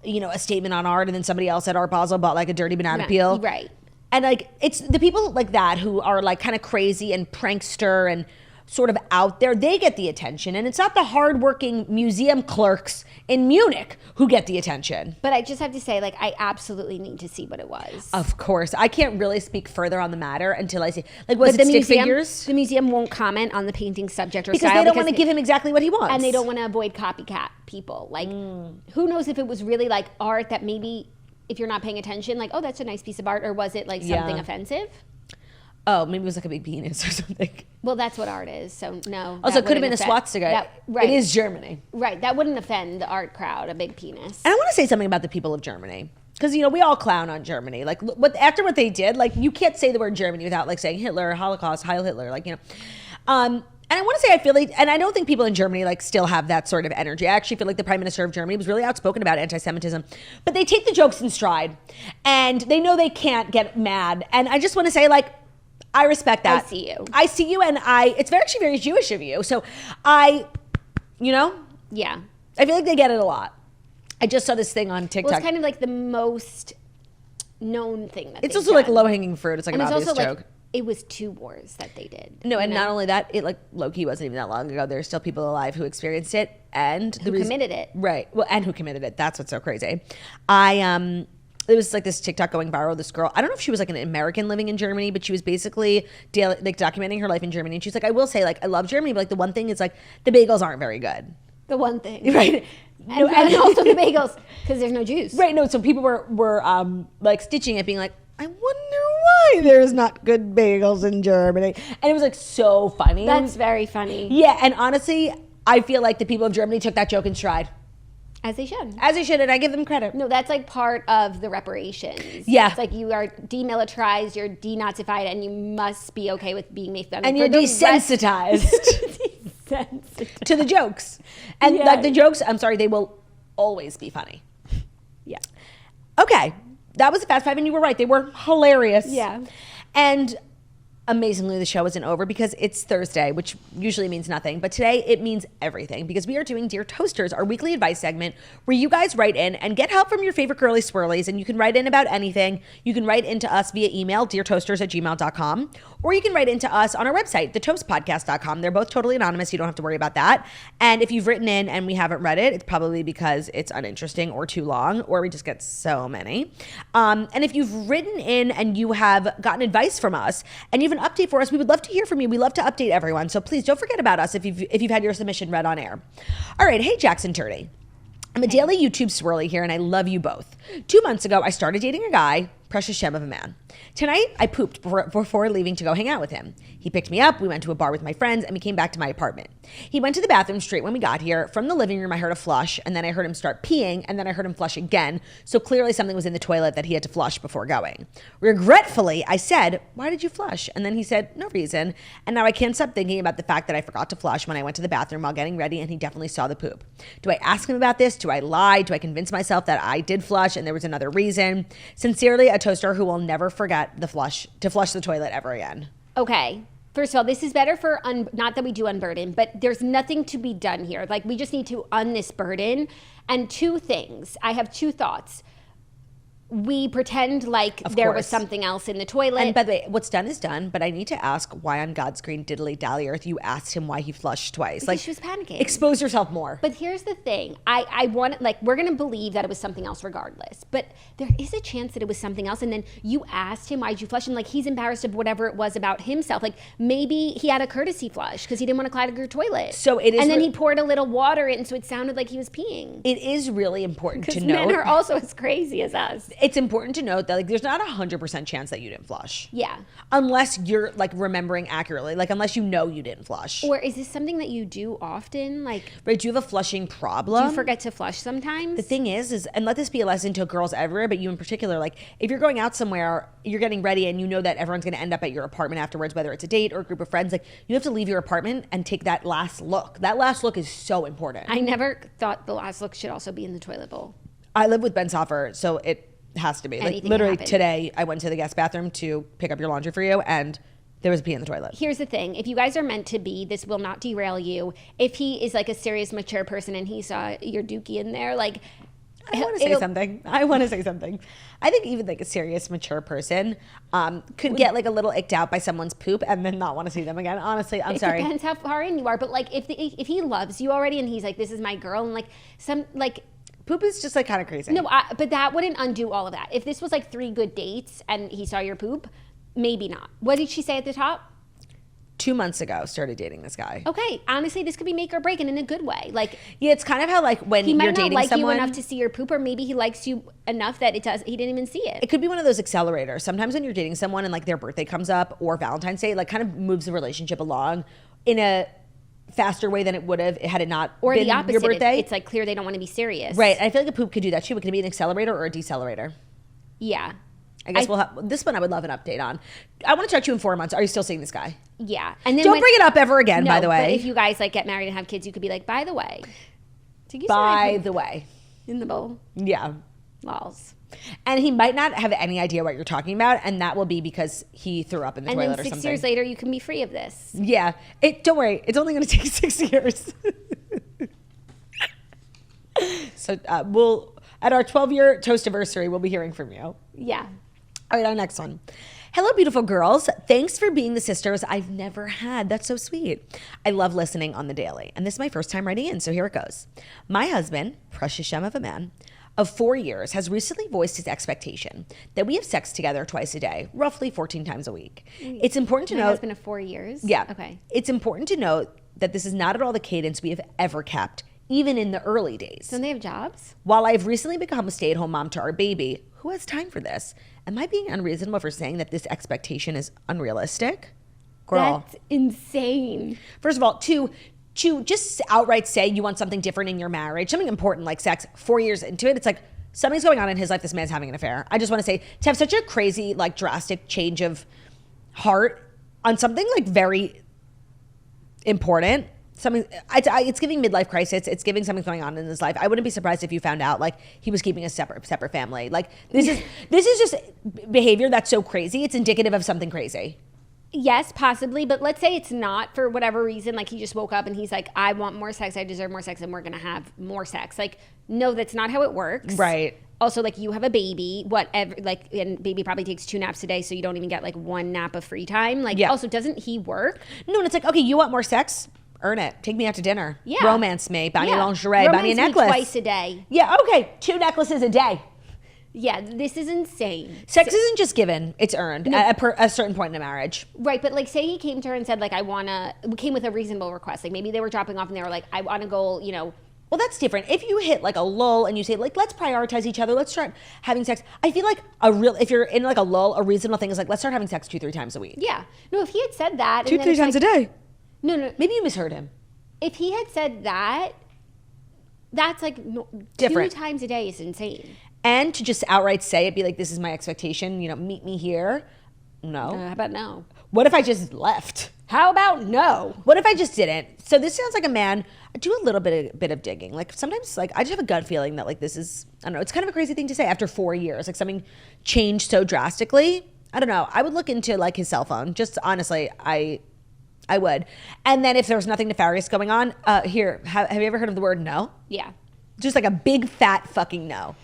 you know, a statement on art. And then somebody else at Art Basel bought like a dirty banana peel. Right. And like, it's the people like that who are like kind of crazy and prankster and sort of out there, they get the attention. And it's not the hardworking museum clerks in Munich who get the attention. But I just have to say, like, I absolutely need to see what it was. Of course. I can't really speak further on the matter until I see. Like, was But it stick figures? The museum won't comment on the painting's subject or Because style they don't want to give him exactly what he wants. and they don't want to avoid copycat people. Like, who knows if it was really like art that maybe if you're not paying attention, like, oh, that's a nice piece of art, or was it like something Yeah. offensive? Oh, maybe it was like a big penis or something. Well, that's what art is. So no. Also, it that could have been wouldn't a offend- swastika. Right. It is Germany. Right. That wouldn't offend the art crowd, a big penis. And I want to say something about the people of Germany. Because, you know, we all clown on Germany. Like, after what they did, like, you can't say the word Germany without, like, saying Hitler, Holocaust, Heil Hitler, like, you know. And I want to say I feel like, and I don't think people in Germany, like, still have that sort of energy. I actually feel like the Prime Minister of Germany was really outspoken about anti-Semitism. But they take the jokes in stride. And they know they can't get mad. And I just want to say, like, I respect that. I see you. I see you, and it's actually very Jewish of you. So you know, Yeah. I feel like they get it a lot. I just saw this thing on TikTok. Well, it's kind of like the most known thing that It's they've also like done. low-hanging fruit. It's like And an it's obvious also joke. like it was 2 wars that they did. No, and you know? not only that, it like low-key wasn't even that long ago. There's still people alive who experienced it and Who committed it. Right. Well, and who committed it. That's what's so crazy. It was like this TikTok going viral. This girl, I don't know if she was like an American living in Germany, but she was basically like documenting her life in Germany. And she's like, I will say, like, I love Germany, but like the one thing is like the bagels aren't very good. The one thing. Right. And also the bagels, because there's no juice. Right. No. So people were like stitching it, being like, I wonder why there's not good bagels in Germany. And it was like so funny. That's very funny. Yeah. And honestly, I feel like the people of Germany took that joke in stride. As they should. As they should, and I give them credit. No, that's like part of the reparations. Yeah. It's like you are demilitarized, you're denazified, and you must be okay with being made fun of. And you're For the desensitized desensitized. to the jokes. And Yeah. like the jokes, I'm sorry, they will always be funny. Yeah. Okay. That was a Fast Five, and you were right. They were hilarious. Yeah. And amazingly, the show isn't over because it's Thursday, which usually means nothing. But today, it means everything because we are doing Dear Toasters, our weekly advice segment where you guys write in and get help from your favorite girly swirlies. And you can write in about anything. You can write into us via email, deartoasters@gmail.com, or you can write into us on our website, thetoastpodcast.com. They're both totally anonymous. You don't have to worry about that. And if you've written in and we haven't read it, it's probably because it's uninteresting or too long, or we just get so many. And if you've written in and you have gotten advice from us and you've have an update for us, we would love to hear from you. We love to update everyone. So please don't forget about us if you've had your submission read on air. All right. Hey, Jackson Turdy. I'm a daily YouTube swirly here, and I love you both. 2 months ago, I started dating a guy, precious gem of a man. Tonight, I pooped before leaving to go hang out with him. He picked me up, we went to a bar with my friends, and we came back to my apartment. He went to the bathroom straight when we got here. From the living room, I heard a flush, and then I heard him start peeing, and then I heard him flush again, so clearly something was in the toilet that he had to flush before going. Regretfully, I said, "Why did you flush?" And then he said, "No reason." And now I can't stop thinking about the fact that I forgot to flush when I went to the bathroom while getting ready, and he definitely saw the poop. Do I ask him about this? Do I lie? Do I convince myself that I did flush and there was another reason? Sincerely, a toaster who will never forget to flush the toilet ever again. Okay. First of all, this is better for, not that we do unburden, but there's nothing to be done here. Like, we just need to this burden. And two things. I have two thoughts. We pretend like there was something else in the toilet. And by the way, what's done is done, but I need to ask why on God's green diddly dally earth you asked him why he flushed twice. Because like, she was panicking. Expose yourself more. But here's the thing. I want, like, we're going to believe that it was something else regardless. But there is a chance that it was something else. And then you asked him, why'd you flush? And, like, he's embarrassed of whatever it was about himself. Like, maybe he had a courtesy flush because he didn't want to clog your toilet. So it is. And then he poured a little water in, so it sounded like he was peeing. It is really important to Because note. men are also as crazy as us. It's important to note that, like, there's not 100% chance that you didn't flush. Yeah. Unless you're, like, remembering accurately. Like, unless you know you didn't flush. Or is this something that you do often? Like, right, do you have a flushing problem? do you forget to flush sometimes? The thing is, and let this be a lesson to girls everywhere, but you in particular, like, if you're going out somewhere, you're getting ready and you know that everyone's going to end up at your apartment afterwards, whether it's a date or a group of friends, like, you have to leave your apartment and take that last look. That last look is so important. I never thought the last look should also be in the toilet bowl. I live with Ben Soffer, so it has to be. Anything like, literally can happen. today, I went to the guest bathroom to pick up your laundry for you, and there was a pee in the toilet. Here's the thing. If you guys are meant to be, this will not derail you. If he is like a serious, mature person and he saw your dookie in there, like... I want to say something. I think even like a serious, mature person could get like a little icked out by someone's poop and then not want to see them again. Honestly, I'm sorry. It depends how far in you are. But like if he loves you already and he's like, this is my girl, and like poop is just like kind of crazy. No, but that wouldn't undo all of that. If this was like 3 good dates and he saw your poop, maybe not. What did she say at the top? 2 months ago, started dating this guy. Okay, honestly, this could be make or break, and in a good way. Like, yeah, it's kind of how like when he you're might not dating like someone, you enough to see your poop, or maybe he likes you enough that he didn't even see it. It could be one of those accelerators. Sometimes when you're dating someone and like their birthday comes up or Valentine's Day, like kind of moves the relationship along in a faster way than it would have had it not or been the opposite. your birthday. It's like clear they don't want to be serious. Right. I feel like a poop could do that too. It could be an accelerator or a decelerator. Yeah. I guess we'll have this one. I would love an update on. I want to talk to you in 4 months. Are you still seeing this guy? Yeah. And then don't bring it up ever again. No, by the way, but if you guys like get married and have kids, you could be like, by the way. By the way. In the bowl. Yeah. Lols. And he might not have any idea what you're talking about, and that will be because he threw up in the toilet or something. And then 6 years later, you can be free of this. Yeah. Don't worry. It's only going to take 6 years. So we'll, at our 12-year toast anniversary, we'll be hearing from you. Yeah. All right, our next one. Hello, beautiful girls. Thanks for being the sisters I've never had. That's so sweet. I love listening on the daily, and this is my first time writing in, so here it goes. My husband, precious gem of a man, of 4 years, has recently voiced his expectation that we have sex together twice a day, roughly 14 times a week. It's important to note... My husband of 4 years? Yeah. Okay. It's important to note that this is not at all the cadence we have ever kept, even in the early days. Don't they have jobs? While I've recently become a stay-at-home mom to our baby, who has time for this? Am I being unreasonable for saying that this expectation is unrealistic? Girl. That's insane. First of all, to just outright say you want something different in your marriage, something important like sex, 4 years into it, it's like something's going on in his life. This man's having an affair. I just want to say, to have such a crazy, like drastic change of heart on something like very important, something it's giving midlife crisis. It's giving something going on in his life. I wouldn't be surprised if you found out like he was keeping a separate family. Like this is just behavior that's so crazy. It's indicative of something crazy. Yes, possibly, but let's say it's not for whatever reason. Like he just woke up and he's like, I want more sex, I deserve more sex, and we're gonna have more sex. Like, no, that's not how it works. Right. Also, like you have a baby, whatever, like, and baby probably takes 2 naps a day, so you don't even get like 1 nap of free time. Like, yeah. Also, doesn't he work? No, and it's like, okay, you want more sex? Earn it. Take me out to dinner. Yeah. Romance me. Buy me lingerie. Buy me a necklace. Twice a day. Yeah, okay. 2 necklaces a day. Yeah, this is insane. Sex isn't just given; it's earned at a certain point in a marriage. Right, but like, say he came to her and said, like, came with a reasonable request. Like, maybe they were dropping off and they were like, I want to go, Well, that's different. If you hit like a lull and you say like, let's prioritize each other, let's start having sex. I feel like if you're in like a lull, a reasonable thing is like, let's start having sex 2-3 times a week. Yeah. No, if he had said that. 2-3 times a day. No. Maybe you misheard him. If he had said that, that's like Different. 2 times a day is insane. And to just outright say it, be like, this is my expectation, meet me here. No. How about no? What if I just left? How about no? What if I just didn't? So this sounds like a man. I do a little bit of digging. Like sometimes, like I just have a gut feeling that like this is, I don't know. It's kind of a crazy thing to say after 4 years. Like something changed so drastically. I don't know. I would look into like his cell phone. Just honestly, I would. And then if there was nothing nefarious going on, have you ever heard of the word no? Yeah. Just like a big fat fucking no.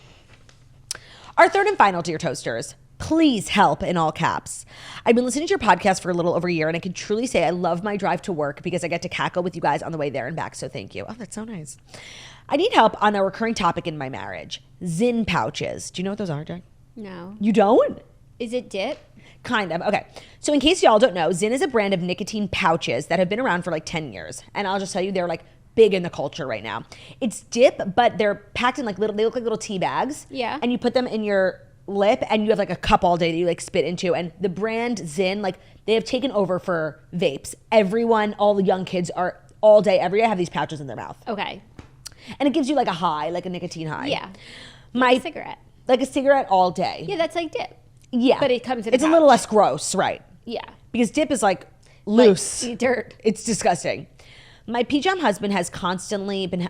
Our third and final, dear toasters. Please help in all caps. I've been listening to your podcast for a little over a year, and I can truly say I love my drive to work because I get to cackle with you guys on the way there and back. So thank you. Oh, that's so nice. I need help on a recurring topic in my marriage. Zin pouches. Do you know what those are, Jack? No. You don't? Is it dip? Kind of. Okay. So in case y'all don't know, Zin is a brand of nicotine pouches that have been around for like 10 years. And I'll just tell you, they're like big in the culture right now. It's dip, but they're packed in like they look like little tea bags. Yeah. And you put them in your lip and you have like a cup all day that you like spit into. And the brand Zin, like they have taken over for vapes. Everyone, all the young kids are all day, every day have these pouches in their mouth. Okay. And it gives you like a high, like a nicotine high. Yeah. Like a cigarette. Like a cigarette all day. Yeah, that's like dip. Yeah. But it comes in It's a little less gross, right? Yeah. Because dip is like loose. Like dirt. It's disgusting. My pajama husband has constantly been,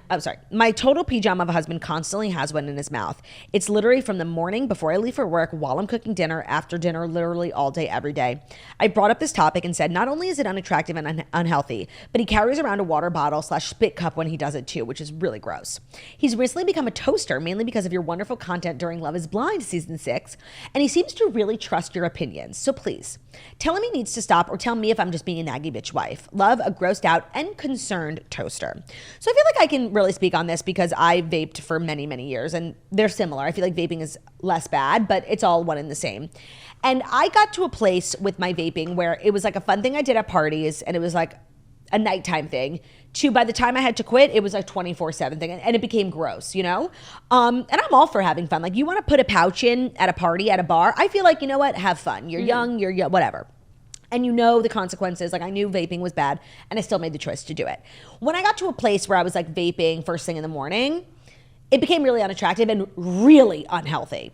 my total pajama husband constantly has one in his mouth. It's literally from the morning before I leave for work, while I'm cooking dinner, after dinner, literally all day, every day. I brought up this topic and said, not only is it unattractive and unhealthy, but he carries around a water bottle / spit cup when he does it too, which is really gross. He's recently become a toaster, mainly because of your wonderful content during Love is Blind season 6, and he seems to really trust your opinions. So please, tell him he needs to stop or tell me if I'm just being a naggy bitch wife. Love, a grossed out and concerned toaster. So I feel like I can really speak on this because I vaped for many, many years and they're similar. I feel like vaping is less bad, but it's all one and the same. And I got to a place with my vaping where it was like a fun thing I did at parties and it was like a nighttime thing to by the time I had to quit, it was a 24/7 thing and it became gross, And I'm all for having fun. Like you want to put a pouch in at a party, at a bar. I feel like, you know what? Have fun. You're young, you're whatever. And you know the consequences. Like I knew vaping was bad and I still made the choice to do it. When I got to a place where I was like vaping first thing in the morning, it became really unattractive and really unhealthy.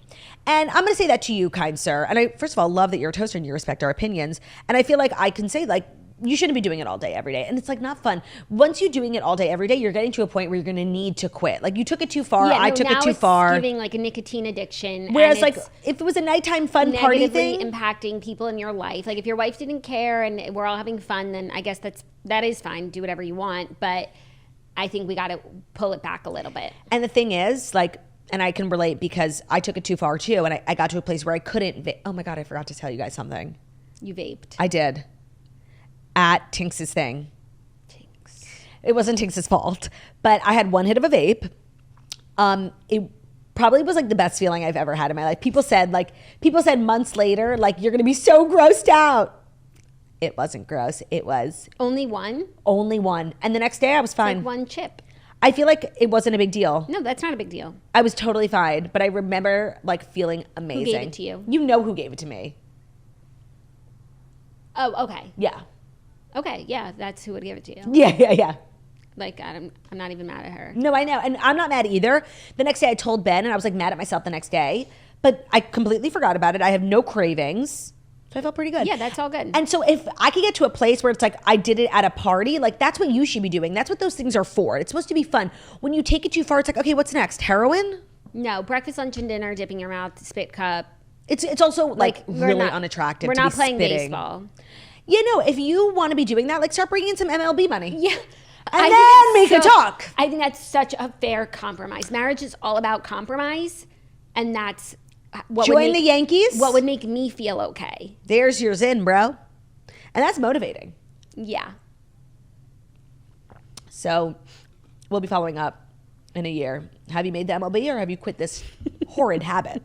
And I'm gonna say that to you, kind sir. And I, first of all, love that you're a toaster and you respect our opinions. And I feel like I can say like, you shouldn't be doing it all day, every day. And it's like not fun. Once you're doing it all day, every day, you're getting to a point where you're going to need to quit. Like you took it too far. I took it too far. It's giving like a nicotine addiction. Whereas like if it was a nighttime fun party thing. Negatively impacting people in your life. Like if your wife didn't care and we're all having fun, then I guess that is fine. Do whatever you want. But I think we got to pull it back a little bit. And the thing is like, and I can relate because I took it too far too. And I got to a place where I couldn't. Oh my God, I forgot to tell you guys something. You vaped. I did. At Tinks's thing. Tinks. It wasn't Tinks's fault, but I had one hit of a vape. It probably was like the best feeling I've ever had in my life. People said months later, like, you're going to be so grossed out. It wasn't gross. It was. Only one? Only one. And the next day I was fine. It's like one chip. I feel like it wasn't a big deal. No, that's not a big deal. I was totally fine, but I remember like feeling amazing. Who gave it to you? You know who gave it to me. Oh, okay. Yeah. Okay, yeah, that's who would give it to you. Yeah. Like, I'm not even mad at her. No, I know. And I'm not mad either. The next day I told Ben and I was like mad at myself the next day, but I completely forgot about it. I have no cravings. So I felt pretty good. Yeah, that's all good. And so if I could get to a place where it's like I did it at a party, like that's what you should be doing. That's what those things are for. It's supposed to be fun. When you take it too far, it's like, okay, what's next? Heroin? No, breakfast, lunch, and dinner, dipping your mouth, spit cup. It's also like really unattractive. We're to not be playing spitting. baseball. Yeah, no, if you want to be doing that, like start bringing in some MLB money. Yeah. And then make a talk. I think that's such a fair compromise. Marriage is all about compromise, and that's what Join the Yankees. What would make me feel okay. There's yours in, bro. And that's motivating. Yeah. So we'll be following up in a year. Have you made the MLB or have you quit this horrid habit.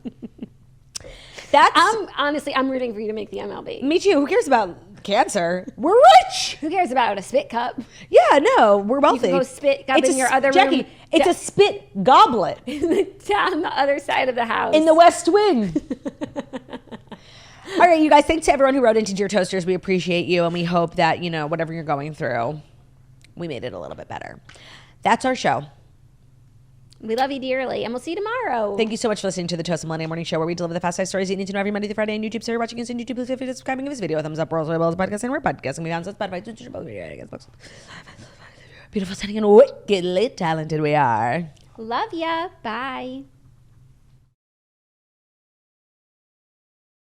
That's I'm rooting for you to make the MLB. me too. Who cares about cancer? We're rich. Who cares about a spit cup? Yeah, no, we're wealthy. You can go spit cup in your other Jackie, room. it's a spit goblet Down the other side of the house. in the West Wing. All right, you guys, thanks to everyone who wrote into Dear Toasters. We appreciate you, and we hope that, you know, whatever you're going through, we made it a little bit better. That's our show. We love you dearly, and we'll see you tomorrow. Thank you so much for listening to the Toast Millennium Morning Show, where we deliver the fast five stories you need to know every Monday through Friday on YouTube. So you're watching us on YouTube, please feel free to subscribe and give this video a thumbs up. We're also able as a podcast, and we're podcasting. We on Spotify, beautiful, stunning, and wickedly talented we are. Love ya. Bye.